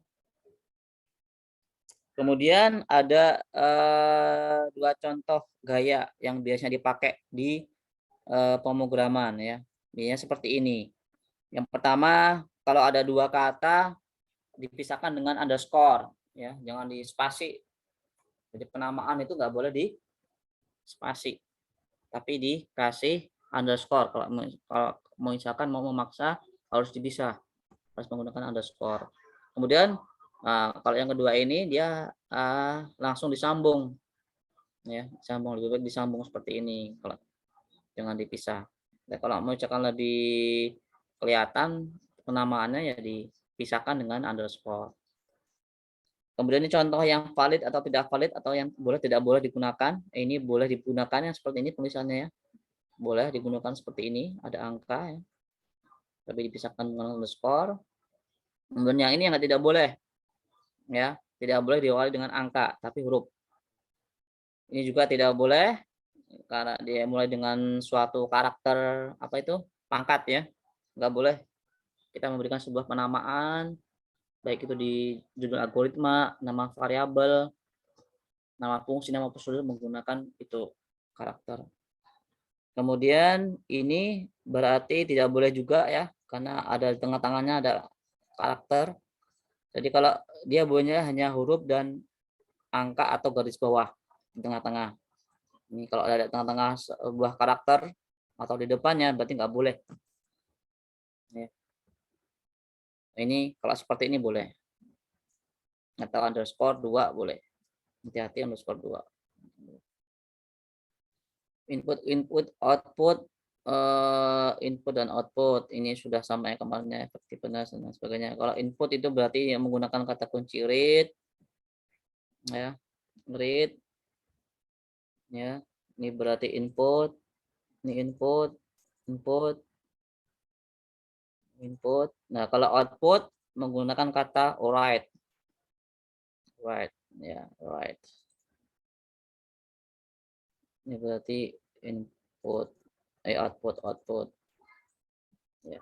Kemudian ada dua contoh gaya yang biasanya dipakai di pemrograman ya. Biasanya seperti ini. Yang pertama, kalau ada dua kata dipisahkan dengan underscore ya, jangan di spasi. Jadi penamaan itu nggak boleh di spasi, tapi dikasih underscore. Kalau misalkan mau memaksa harus dipisah, harus menggunakan underscore. Kemudian kalau yang kedua ini dia langsung disambung ya, lebih baik disambung seperti ini, kalau jangan dipisah. Nah, kalau mau misalkan lebih kelihatan penamaannya ya dipisahkan dengan underscore. Kemudian ini contoh yang valid atau tidak valid atau yang boleh tidak boleh digunakan. Ini boleh digunakan yang seperti ini tulisannya ya. Boleh digunakan seperti ini, ada angka ya, tapi dipisahkan dengan underscore. Kemudian yang ini yang tidak boleh ya, tidak boleh diawali dengan angka tapi huruf. Ini juga tidak boleh karena dia mulai dengan suatu karakter apa itu, pangkat ya. Nggak boleh kita memberikan sebuah penamaan baik itu di judul algoritma, nama variabel, nama fungsi, nama prosedur menggunakan itu karakter. Kemudian ini berarti tidak boleh juga ya, karena ada di tengah-tengahnya ada karakter. Jadi kalau dia bolehnya hanya huruf dan angka atau garis bawah di tengah-tengah. Ini kalau ada di tengah-tengah sebuah karakter atau di depannya berarti nggak boleh. Ini kalau seperti ini boleh. Atau underscore 2 boleh. Hati-hati underscore 2. Input, output, input dan output. Ini sudah sama ya kemarinnya, effectiveness dan sebagainya. Kalau input itu berarti yang menggunakan kata kunci read. Ya. read ya. Ini berarti input, ini input, input, input. Nah, kalau output menggunakan kata write. Write ya, write. Ini berarti input, output, output. Ya.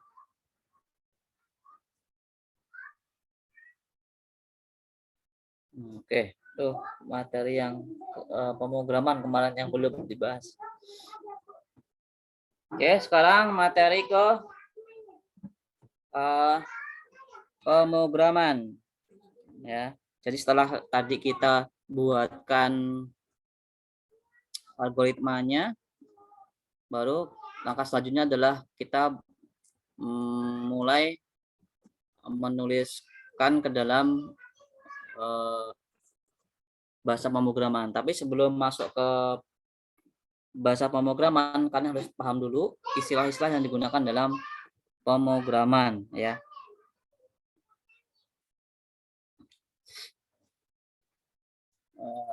Oke, tuh materi yang pemrograman kemarin yang belum dibahas. Oke, sekarang materi ke pemrograman. Ya, jadi setelah tadi kita buatkan algoritmanya, baru langkah selanjutnya adalah kita mulai menuliskan ke dalam bahasa pemrograman. Tapi sebelum masuk ke bahasa pemrograman, kalian harus paham dulu istilah-istilah yang digunakan dalam pemrograman ya.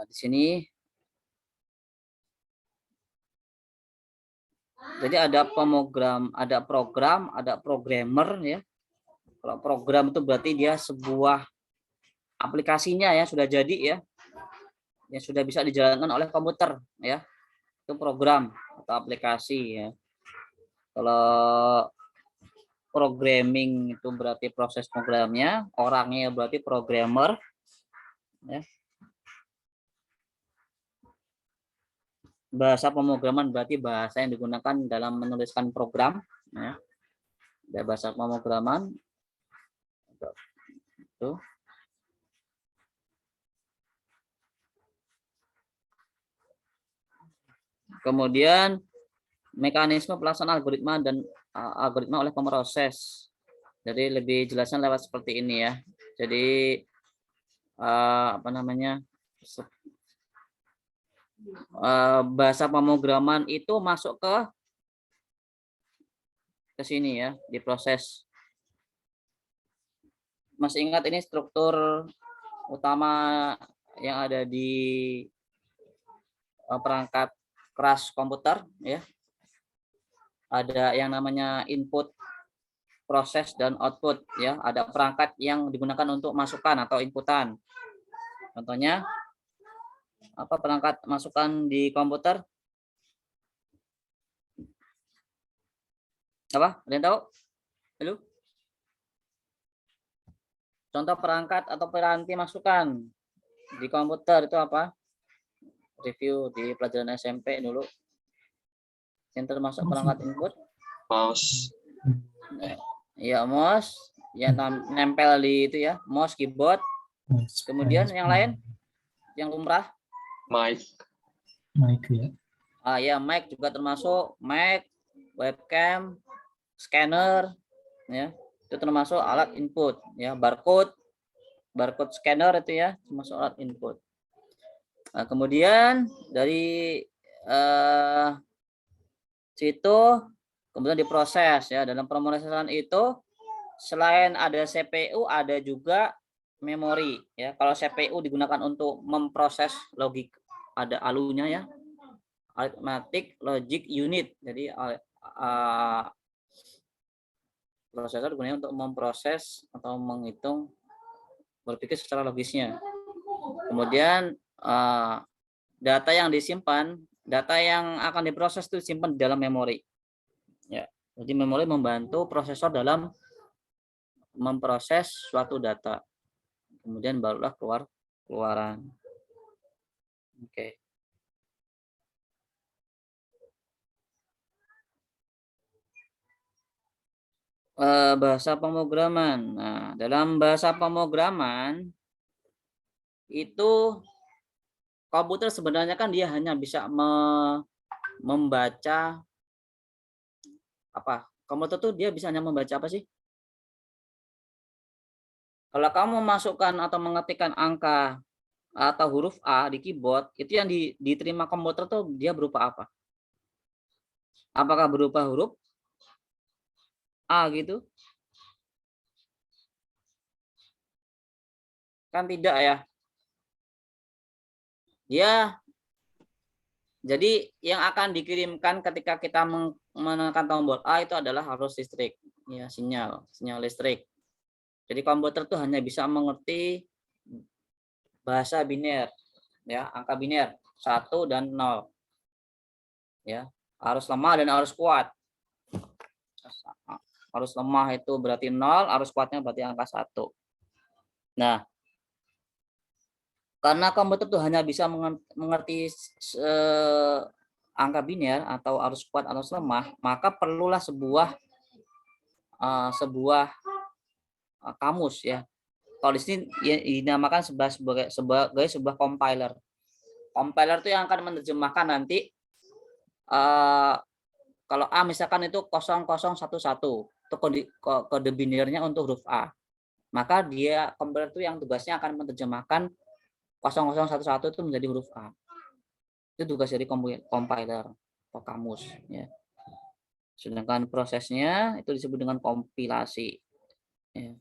Di sini jadi ada pemrogram, ada program, ada programmer ya. Kalau program itu berarti dia sebuah aplikasinya ya sudah jadi ya, yang sudah bisa dijalankan oleh komputer ya, itu program atau aplikasi ya. Kalau programming itu berarti proses programnya, orangnya berarti programmer ya. Bahasa pemrograman berarti bahasa yang digunakan dalam menuliskan program ya. Ada bahasa pemrograman itu. Kemudian mekanisme pelaksanaan algoritma dan algoritma oleh pemroses. Jadi lebih jelasnya lewat seperti ini ya. Jadi apa namanya, bahasa pemrograman itu masuk ke sini ya, diproses. Masih ingat ini struktur utama yang ada di perangkat keras komputer ya. Ada yang namanya input, proses, dan output ya. Ada perangkat yang digunakan untuk masukan atau inputan. Contohnya apa perangkat masukan di komputer? Apa? Ada yang tahu? Halo? Contoh perangkat atau piranti masukan di komputer itu apa? Review di pelajaran SMP dulu. Yang termasuk perangkat input? Mouse. Ya, mouse. Yang nempel di itu ya, mouse, keyboard. Kemudian yang lain, yang lumrah? Mic. Mic ya. Ya, mic juga termasuk, mic, webcam, scanner, ya. Itu termasuk alat input ya. Barcode scanner itu ya termasuk alat input. Nah, kemudian dari situ kemudian diproses ya. Dalam pemrosesan itu selain ada CPU ada juga memori ya. Kalau CPU digunakan untuk memproses logik, ada ALU-nya ya, arithmetic logic unit. Jadi prosesor digunakan untuk memproses atau menghitung, berpikir secara logisnya. Kemudian data yang disimpan, data yang akan diproses itu disimpan di dalam memori. Ya, jadi memori membantu prosesor dalam memproses suatu data. Kemudian barulah keluaran. Oke. Bahasa pemrograman. Nah, dalam bahasa pemrograman itu komputer sebenarnya kan dia hanya bisa membaca apa? Komputer tuh dia bisa hanya membaca apa sih? Kalau kamu memasukkan atau mengetikkan angka atau huruf A di keyboard, itu yang diterima komputer tuh dia berupa apa? Apakah berupa huruf A gitu? Kan tidak ya. Dia jadi yang akan dikirimkan ketika kita menekan tombol A itu adalah arus listrik, ya sinyal listrik. Jadi komputer itu hanya bisa mengerti bahasa biner, ya angka biner 1 dan 0, ya arus lemah dan arus kuat. Arus lemah itu berarti 0, arus kuatnya berarti angka 1. Nah, karena komputer itu hanya bisa mengerti angka biner atau arus kuat arus lemah, maka perlulah sebuah kamus, ya. Kalau di sini dinamakan sebagai sebuah compiler. Compiler itu yang akan menerjemahkan nanti kalau A misalkan itu 0011 itu kode binernya untuk huruf A. Maka dia compiler itu yang tugasnya akan menerjemahkan 0011 itu menjadi huruf A. Itu tugas dari compiler atau kamus, ya. Sedangkan prosesnya itu disebut dengan kompilasi, ya.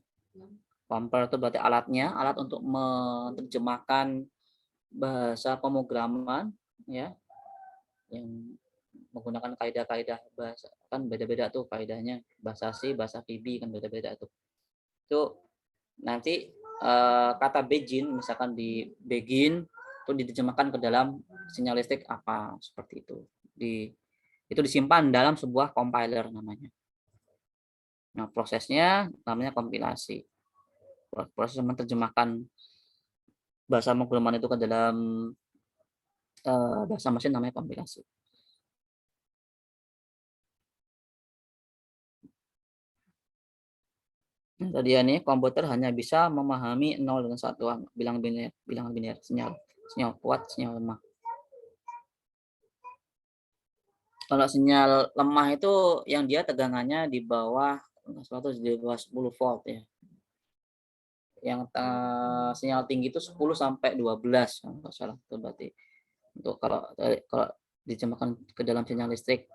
Compiler itu berarti alat untuk menerjemahkan bahasa pemrograman, ya, yang menggunakan kaidah-kaidah bahasa, kan beda-beda tuh kaidahnya, bahasa C, bahasa VB kan beda-beda tuh. Itu nanti kata begin, misalkan di begin itu diterjemahkan ke dalam sinyal listrik apa, seperti itu. Itu disimpan dalam sebuah compiler namanya. Nah, prosesnya namanya kompilasi. Proses menerjemahkan bahasa pemrograman itu ke dalam bahasa mesin namanya kompilasi. Nah, tadi ini komputer hanya bisa memahami 0 dan 1 bilangan biner, sinyal kuat, sinyal lemah. Kalau sinyal lemah itu yang dia tegangannya di bawah 10 volt, ya. Yang sinyal tinggi itu 10 sampai 12 kalau nggak salah, itu berarti untuk kalau diterjemahkan ke dalam sinyal listrik.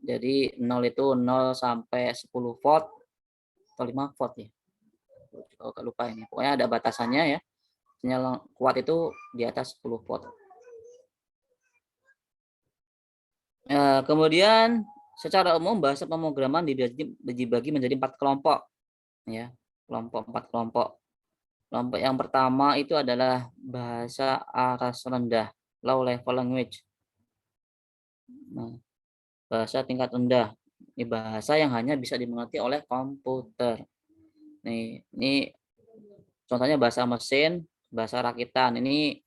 Jadi 0 itu 0 sampai 10 volt atau 5 volt, ya. Kalau nggak lupa ini. Pokoknya ada batasannya, ya. Sinyal kuat itu di atas 10 volt. Kemudian secara umum bahasa pemrograman dibagi menjadi 4 kelompok, ya. 4 kelompok. Kelompok yang pertama itu adalah bahasa aras rendah, low level language. Nah, bahasa tingkat rendah. Ini bahasa yang hanya bisa dimengerti oleh komputer. Nih, ini contohnya bahasa mesin, bahasa rakitan. Ini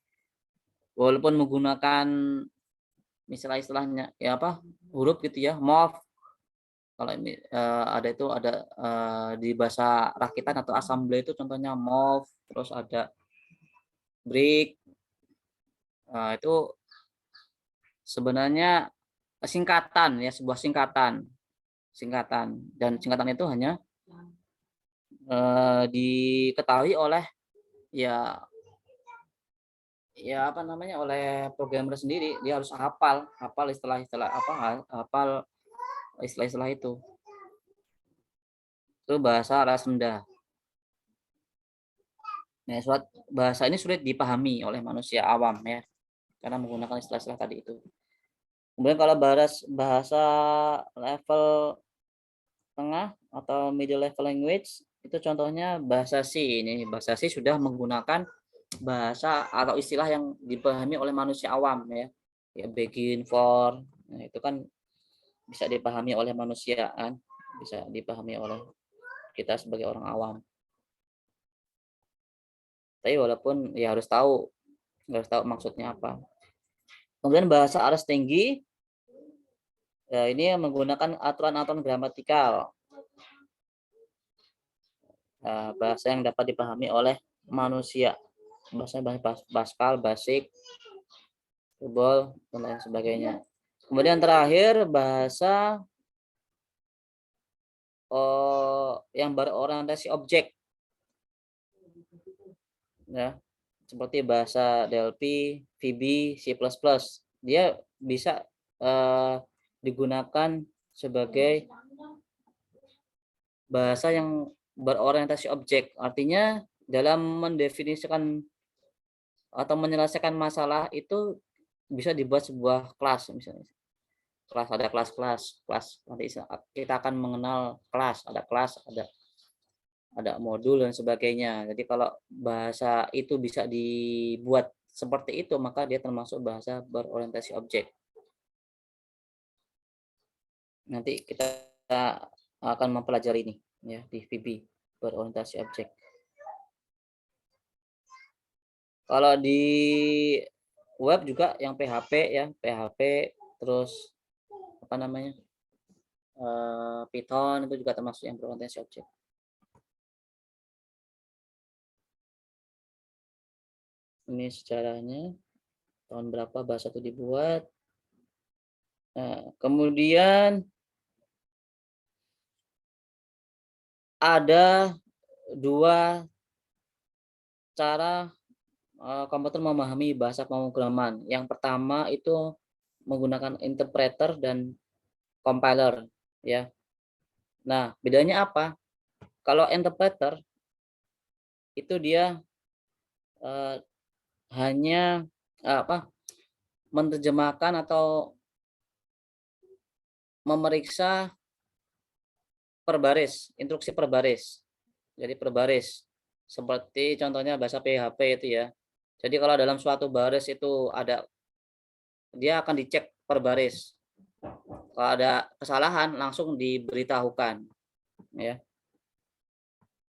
walaupun menggunakan istilahnya ya huruf gitu, ya, MOV. Kalau ini ada di bahasa rakitan atau assembly itu contohnya MOV, terus ada break. Itu sebenarnya singkatan, ya, sebuah singkatan dan singkatan itu hanya diketahui oleh oleh programmer sendiri. Dia harus hafal istilah-istilah itu bahasa aras rendah. Nah, bahasa ini sulit dipahami oleh manusia awam, ya, karena menggunakan istilah-istilah tadi itu. Kemudian kalau bahasa level tengah atau middle level language itu contohnya bahasa C. Ini bahasa C sudah menggunakan bahasa atau istilah yang dipahami oleh manusia awam, ya. Begin, for. Nah, itu kan bisa dipahami oleh manusia, kan, bisa dipahami oleh kita sebagai orang awam. Tapi walaupun ya harus tahu maksudnya apa. Kemudian bahasa aras tinggi, ya, ini menggunakan aturan-aturan gramatikal. Bahasa yang dapat dipahami oleh manusia. Bahasa Pascal, Basic, COBOL, dan lain sebagainya. Kemudian terakhir bahasa yang berorientasi objek, ya, seperti bahasa Delphi, VB, C++. Dia bisa digunakan sebagai bahasa yang berorientasi objek. Artinya dalam mendefinisikan atau menyelesaikan masalah itu bisa dibuat sebuah kelas misalnya. Kelas, ada kelas, nanti kita akan mengenal kelas, ada modul dan sebagainya. Jadi kalau bahasa itu bisa dibuat seperti itu, maka dia termasuk bahasa berorientasi objek. Nanti kita akan mempelajari ini ya di VB, berorientasi objek. Kalau di web juga yang PHP ya, PHP terus apa namanya? Python itu juga termasuk yang berorientasi objek. Ini sejarahnya, tahun berapa bahasa itu dibuat. Nah, kemudian ada dua cara komputer memahami bahasa pemrograman. Yang pertama itu menggunakan interpreter dan compiler, ya. Nah, bedanya apa? Kalau interpreter itu dia hanya menerjemahkan atau memeriksa per baris, instruksi per baris. Jadi per baris. Seperti contohnya bahasa PHP itu ya. Jadi kalau dalam suatu baris itu dia akan dicek per baris. Kalau ada kesalahan langsung diberitahukan, ya.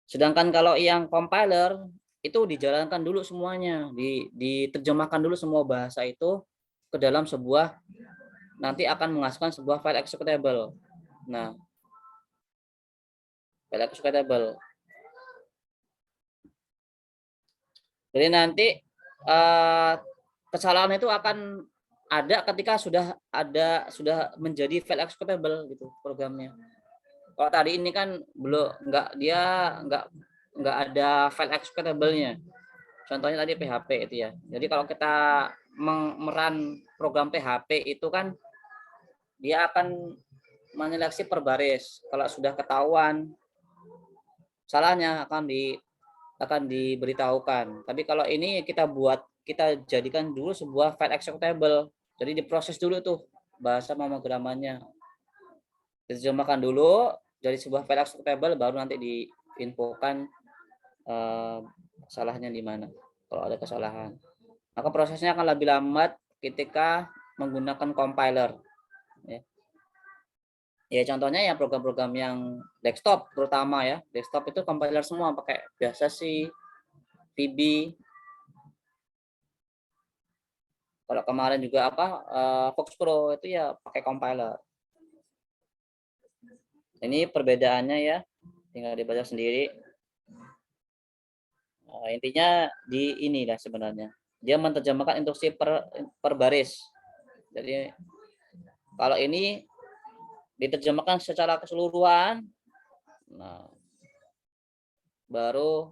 Sedangkan kalau yang compiler itu dijalankan dulu semuanya, diterjemahkan dulu semua bahasa itu ke dalam sebuah, nanti akan menghasilkan sebuah file executable. Nah, file executable. Jadi nanti kesalahan itu akan ada ketika sudah menjadi file executable gitu programnya. Kalau tadi ini kan belum, nggak ada file executable-nya. Contohnya tadi PHP itu ya. Jadi kalau kita meran program PHP itu kan dia akan menyeleksi per baris. Kalau sudah ketahuan salahnya akan diberitahukan. Tapi kalau ini kita jadikan dulu sebuah file executable. Jadi diproses dulu tuh bahasa pemrogramannya. Diterjemahkan dulu dari sebuah file executable, baru nanti diinfokan salahnya di mana kalau ada kesalahan. Maka prosesnya akan lebih lambat ketika menggunakan compiler. Ya contohnya ya program-program yang desktop terutama ya. Desktop itu compiler semua, pakai biasa sih VB. Kalau kemarin juga Fox Pro itu ya pakai compiler. Ini perbedaannya ya, tinggal dibaca sendiri. Intinya di ini lah sebenarnya. Dia menerjemahkan instruksi per baris. Jadi kalau ini diterjemahkan secara keseluruhan, nah baru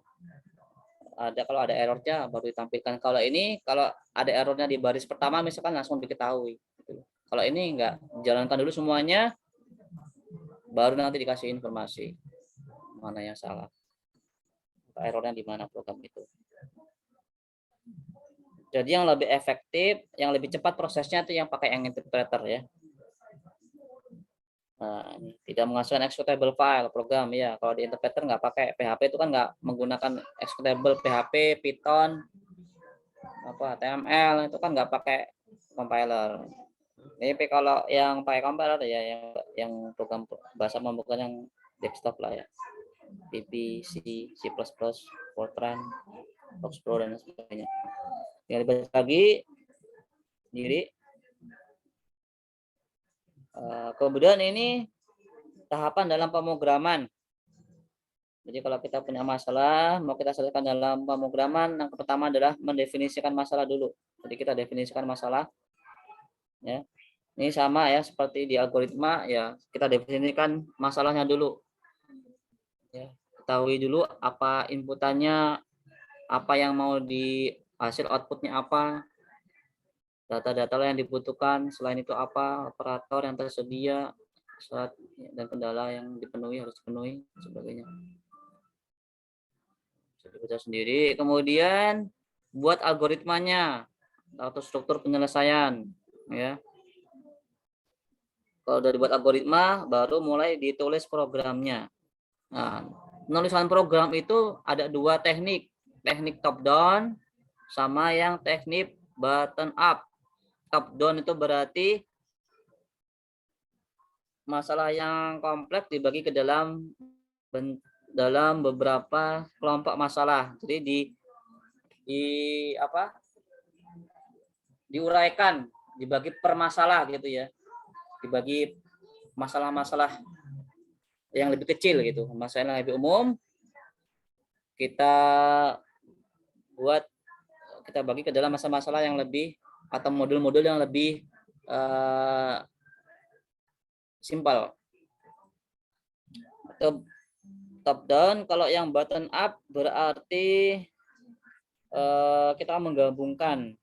kalau ada errornya baru ditampilkan. Kalau ini kalau ada errornya di baris pertama misalkan langsung diketahui. Kalau ini enggak, jalankan dulu semuanya, baru nanti dikasih informasi mana yang salah, errornya di mana program itu. Jadi yang lebih efektif, yang lebih cepat prosesnya itu yang pakai yang interpreter ya. Nah, tidak menghasilkan executable file program ya. Kalau di interpreter nggak pakai, PHP itu kan nggak menggunakan executable PHP, Python, HTML itu kan nggak pakai compiler. Ini kalau yang pakai compiler ya, yang program bahasa pembukaan yang desktop lah ya, VB, C++, Fortran, Fox Pro dan sebagainya. Tinggal dibaca lagi sendiri. Kemudian ini tahapan dalam pemrograman. Jadi kalau kita punya masalah, mau kita selesaikan dalam pemrograman, yang pertama adalah mendefinisikan masalah dulu. Jadi kita definisikan masalah. Ya. Ini sama ya, seperti di algoritma ya, kita definisikan masalahnya dulu. Ya, ketahui dulu apa inputannya, apa yang mau hasil outputnya apa, data-data yang dibutuhkan, selain itu apa, operator yang tersedia, syarat dan kendala yang dipenuhi harus dipenuhi, sebagainya. Bisa dibaca sendiri. Kemudian buat algoritmanya atau struktur penyelesaian, ya. Kalau udah dibuat algoritma, baru mulai ditulis programnya. Nah, penulisan program itu ada dua teknik top down sama yang teknik bottom up. Top down itu berarti masalah yang kompleks dibagi ke dalam beberapa kelompok masalah. Jadi diuraikan, dibagi per masalah gitu ya. Dibagi masalah-masalah yang lebih kecil gitu, masalah yang lebih umum kita bagi ke dalam masalah-masalah yang lebih atau modul-modul yang lebih simpel. Top down. Kalau yang bottom up berarti kita menggabungkan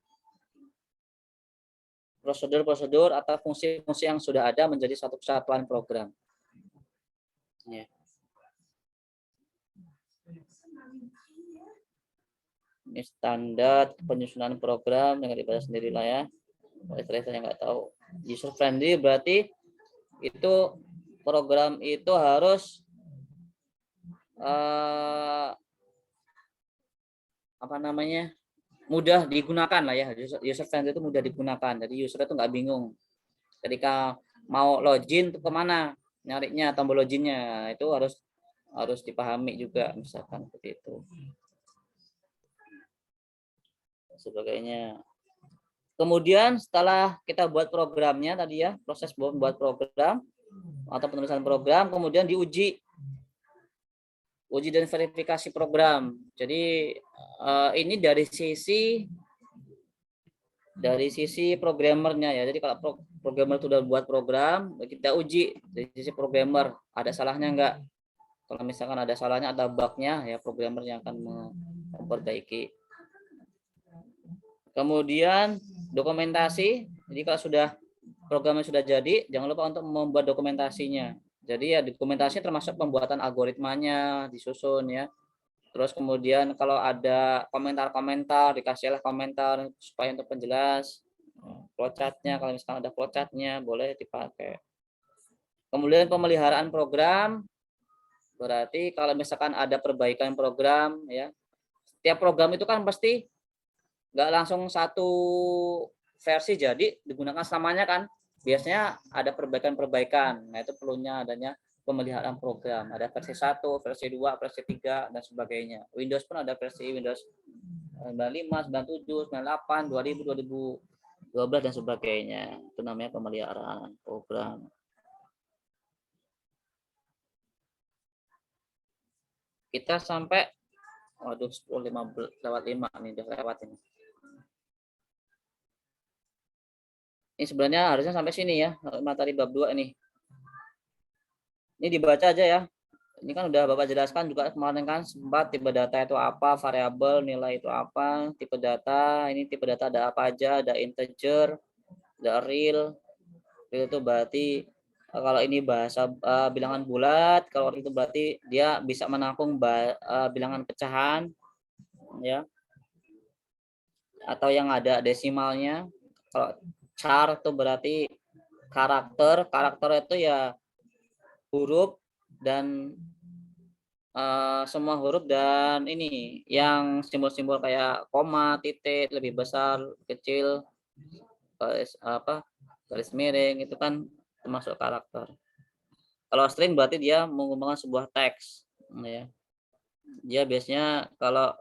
prosedur-prosedur atau fungsi-fungsi yang sudah ada menjadi satu kesatuan program. Ya. Ini standar penyusunan program dengan dibaca sendirilah ya. Saya nggak tahu. User friendly berarti itu program itu harus mudah digunakan lah ya. User friendly itu mudah digunakan. Jadi user itu nggak bingung ketika mau login tuh kemana nyarinya, tombol loginnya itu harus dipahami juga, misalkan seperti itu sebagainya. Kemudian setelah kita buat programnya tadi ya, proses buat program atau penulisan program, kemudian uji dan verifikasi program. Jadi ini dari sisi programmernya ya. Jadi kalau programmer sudah buat program, kita uji dari sisi programmer ada salahnya enggak. Kalau misalkan ada salahnya, ada bugnya, ya programmer yang akan memperbaiki. Kemudian dokumentasi. Jadi kalau programnya sudah jadi, jangan lupa untuk membuat dokumentasinya. Jadi ya dokumentasi termasuk pembuatan algoritmanya disusun ya. Terus kemudian kalau ada komentar-komentar, dikasihlah komentar supaya untuk penjelas. Flowchart-nya, kalau misalkan ada flowchart-nya boleh dipakai. Kemudian pemeliharaan program, berarti kalau misalkan ada perbaikan program ya, setiap program itu kan pasti nggak langsung satu versi jadi digunakan selamanya kan. Biasanya ada perbaikan-perbaikan. Nah, itu perlunya adanya pemeliharaan program. Ada versi 1, versi 2, versi 3 dan sebagainya. Windows pun ada versi Windows 95, 97, 98, 2000, 2012 dan sebagainya. Itu namanya pemeliharaan program. Kita sampai 10:15 lewat 5 nih, udah lewat ini. Ini sebenarnya harusnya sampai sini ya, materi bab 2 ini. Ini dibaca aja ya. Ini kan udah Bapak jelaskan juga kemarin kan, sempat tipe data itu apa, variabel, nilai itu apa, tipe data, ini tipe data ada apa aja, ada integer, ada real. Real itu berarti kalau ini bahasa bilangan bulat, kalau itu berarti dia bisa menampung bilangan pecahan ya. Atau yang ada desimalnya. Kalau char itu berarti karakter itu ya huruf dan semua huruf dan ini yang simbol-simbol kayak koma, titik, lebih besar, kecil, garis miring itu kan termasuk karakter. Kalau string berarti dia menggunakan sebuah teks ya. Dia biasanya kalau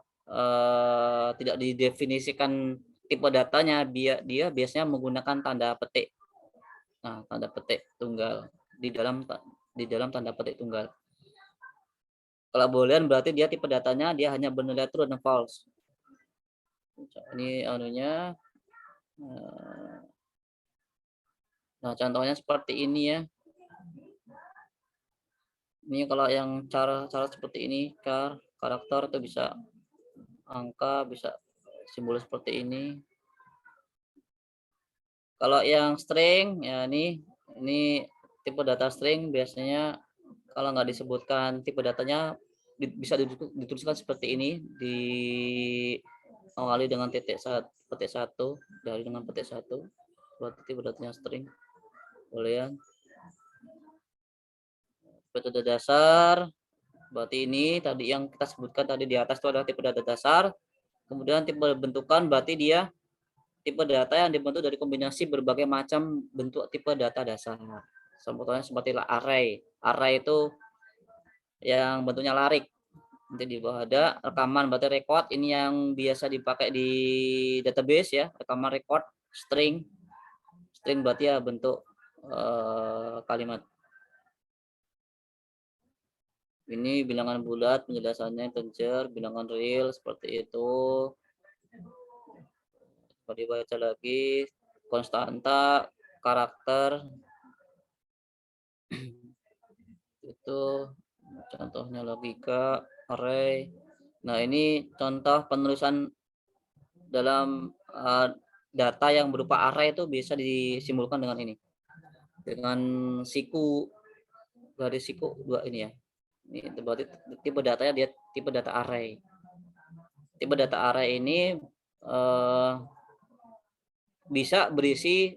tidak didefinisikan tipe datanya, dia biasanya menggunakan tanda petik. Nah, tanda petik tunggal di dalam tanda petik tunggal. Kalau boolean berarti dia tipe datanya dia hanya bernilai true dan false. Ini anunya. Nah, contohnya seperti ini ya. Ini kalau yang cara seperti ini, karakter itu bisa angka, bisa simbol seperti ini. Kalau yang string ya ini tipe data string biasanya kalau nggak disebutkan tipe datanya bisa dituliskan seperti ini di awali dengan petik satu, dari dengan petik satu, berarti tipe datanya string. Boleh ya. Metode dasar, berarti ini tadi yang kita sebutkan tadi di atas itu adalah tipe data dasar. Kemudian tipe bentukan berarti dia tipe data yang dibentuk dari kombinasi berbagai macam bentuk tipe data dasar. Contohnya seperti array. Array itu yang bentuknya larik. Nanti di bawah ada rekaman, berarti record. Ini yang biasa dipakai di database ya, rekaman record. String berarti ya bentuk kalimat. Ini bilangan bulat, penjelasannya integer, bilangan real seperti itu. Kalau dibaca lagi, konstanta, karakter, itu contohnya logika, array. Nah ini contoh penulisan dalam data yang berupa array itu bisa disimbolkan dengan ini, dengan siku, garis siku 2 ini ya. Ini berarti tipe datanya dia tipe data array. Tipe data array ini bisa berisi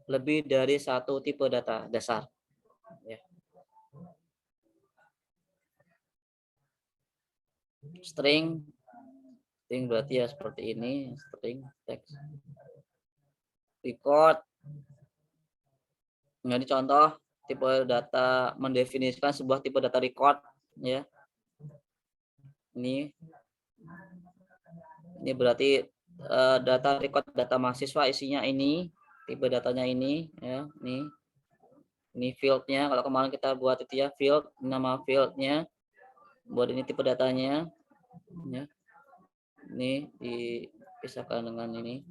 lebih dari satu tipe data dasar. Ya. String berarti ya seperti ini, string text. Record. Jadi contoh tipe data mendefinisikan sebuah tipe data record ya. Ini berarti data record data mahasiswa isinya ini, tipe datanya ini ya, ini fieldnya. Kalau kemarin kita buat itu ya field, nama fieldnya, buat ini tipe datanya ya. Ini dipisahkan dengan ini.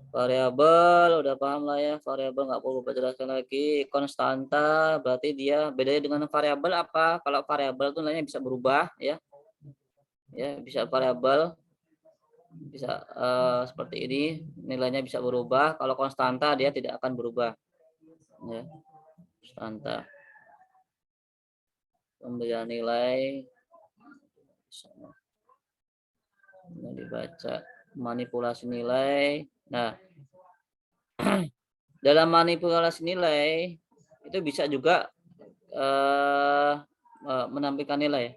Variabel udah paham lah ya, variabel nggak perlu jelaskan lagi. Konstanta berarti dia bedanya dengan variabel apa? Kalau variabel itu nilainya bisa berubah ya. Ya, bisa variabel bisa seperti ini, nilainya bisa berubah. Kalau konstanta dia tidak akan berubah. Ya. Konstanta. Pemberian nilai ini dibaca, manipulasi nilai. Nah, dalam manipulasi nilai itu bisa juga menampilkan nilai.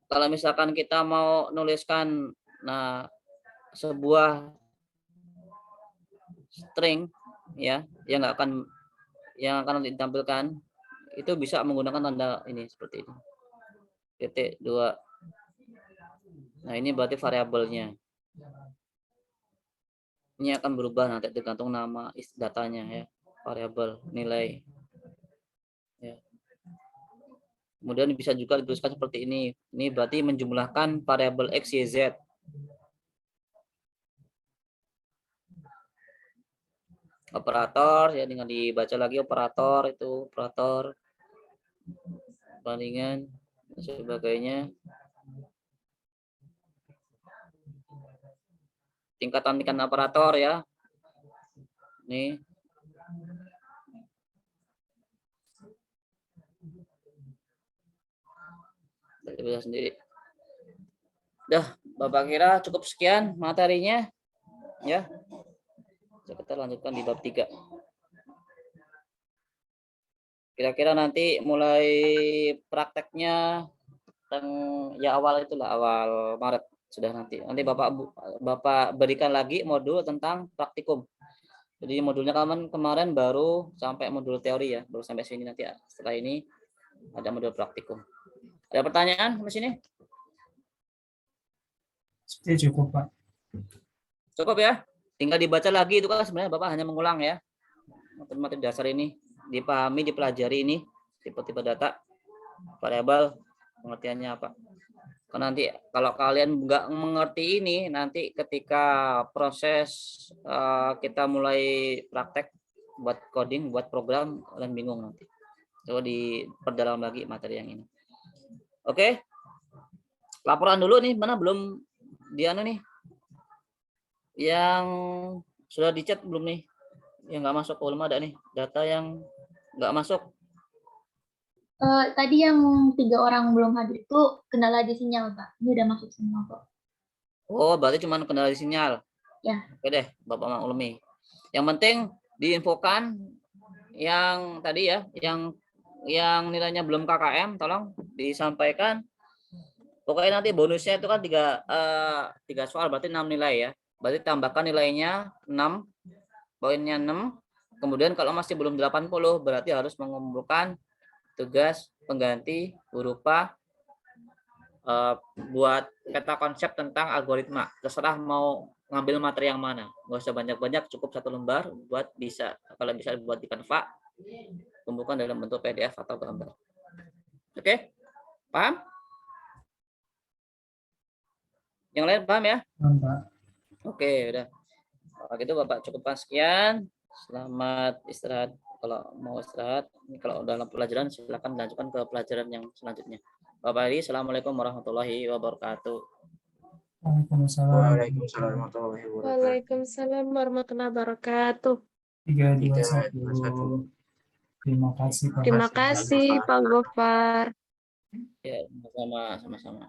Kalau misalkan kita mau nuliskan sebuah string ya yang akan ditampilkan, itu bisa menggunakan tanda ini seperti ini. Titik 2. Nah, ini berarti variabelnya. Ini akan berubah nanti tergantung nama datanya ya, variabel nilai. Ya. Kemudian bisa juga dituliskan seperti ini. Ini berarti menjumlahkan variabel x, y, z. Operator ya, dengan dibaca lagi operator itu operator bandingan dan sebagainya. Tingkatan operator ya. Nih. Bisa sendiri. Dah, Bapak kira cukup sekian materinya ya. Kita lanjutkan di bab 3. Kira-kira nanti mulai prakteknya ya awal Maret sudah nanti Bapak berikan lagi modul tentang praktikum. Jadi modulnya kemarin baru sampai modul teori ya, baru sampai sini. Nanti ya, setelah ini ada modul praktikum. Ada pertanyaan sampai sini? Seperti cukup, Pak. Cukup ya. Tinggal dibaca lagi, itu kan sebenarnya Bapak hanya mengulang ya. Materi dasar ini dipahami, dipelajari ini tipe-tipe data, variabel, pengertiannya apa. Karena nanti kalau kalian nggak mengerti ini, nanti ketika proses kita mulai praktek buat coding, buat program, kalian bingung nanti. Coba diperdalam lagi materi yang ini. Oke. Laporan dulu nih, mana belum nih? Yang sudah dicat belum nih? Yang nggak masuk, belum ada nih data yang nggak masuk. Tadi yang 3 orang belum hadir itu kendala di sinyal, Pak. Ini udah masuk semua kok. Oh, berarti cuma kendala di sinyal. Ya. Oke deh, Bapak maklumi. Yang penting diinfokan yang tadi ya, yang nilainya belum KKM, tolong disampaikan. Pokoknya nanti bonusnya itu kan 3 soal, berarti 6 nilai ya. Berarti tambahkan nilainya 6, poinnya 6. Kemudian kalau masih belum 80, berarti harus mengumpulkan tugas pengganti berupa buat peta konsep tentang algoritma. Terserah mau ngambil materi yang mana. Nggak usah banyak-banyak, cukup 1 lembar buat bisa. Kalau bisa buat di Canva, kumpulkan dalam bentuk PDF atau gambar. Oke? Paham? Yang lain paham ya? Pak. Oke, udah. Kalau gitu Bapak cukupkan sekian. Selamat istirahat. Kalau mau istirahat, kalau dalam pelajaran silakan lanjutkan ke pelajaran yang selanjutnya. Bapak Ali, Assalamualaikum warahmatullahi wabarakatuh. Waalaikumsalam. Waalaikumsalam warahmatullahi wabarakatuh. Waalaikumsalam warahmatullahi wabarakatuh. 3, 2, 3, 2, 1. 1. Terima kasih, Pak. Terima kasih Pak Gofar. Ya, sama-sama.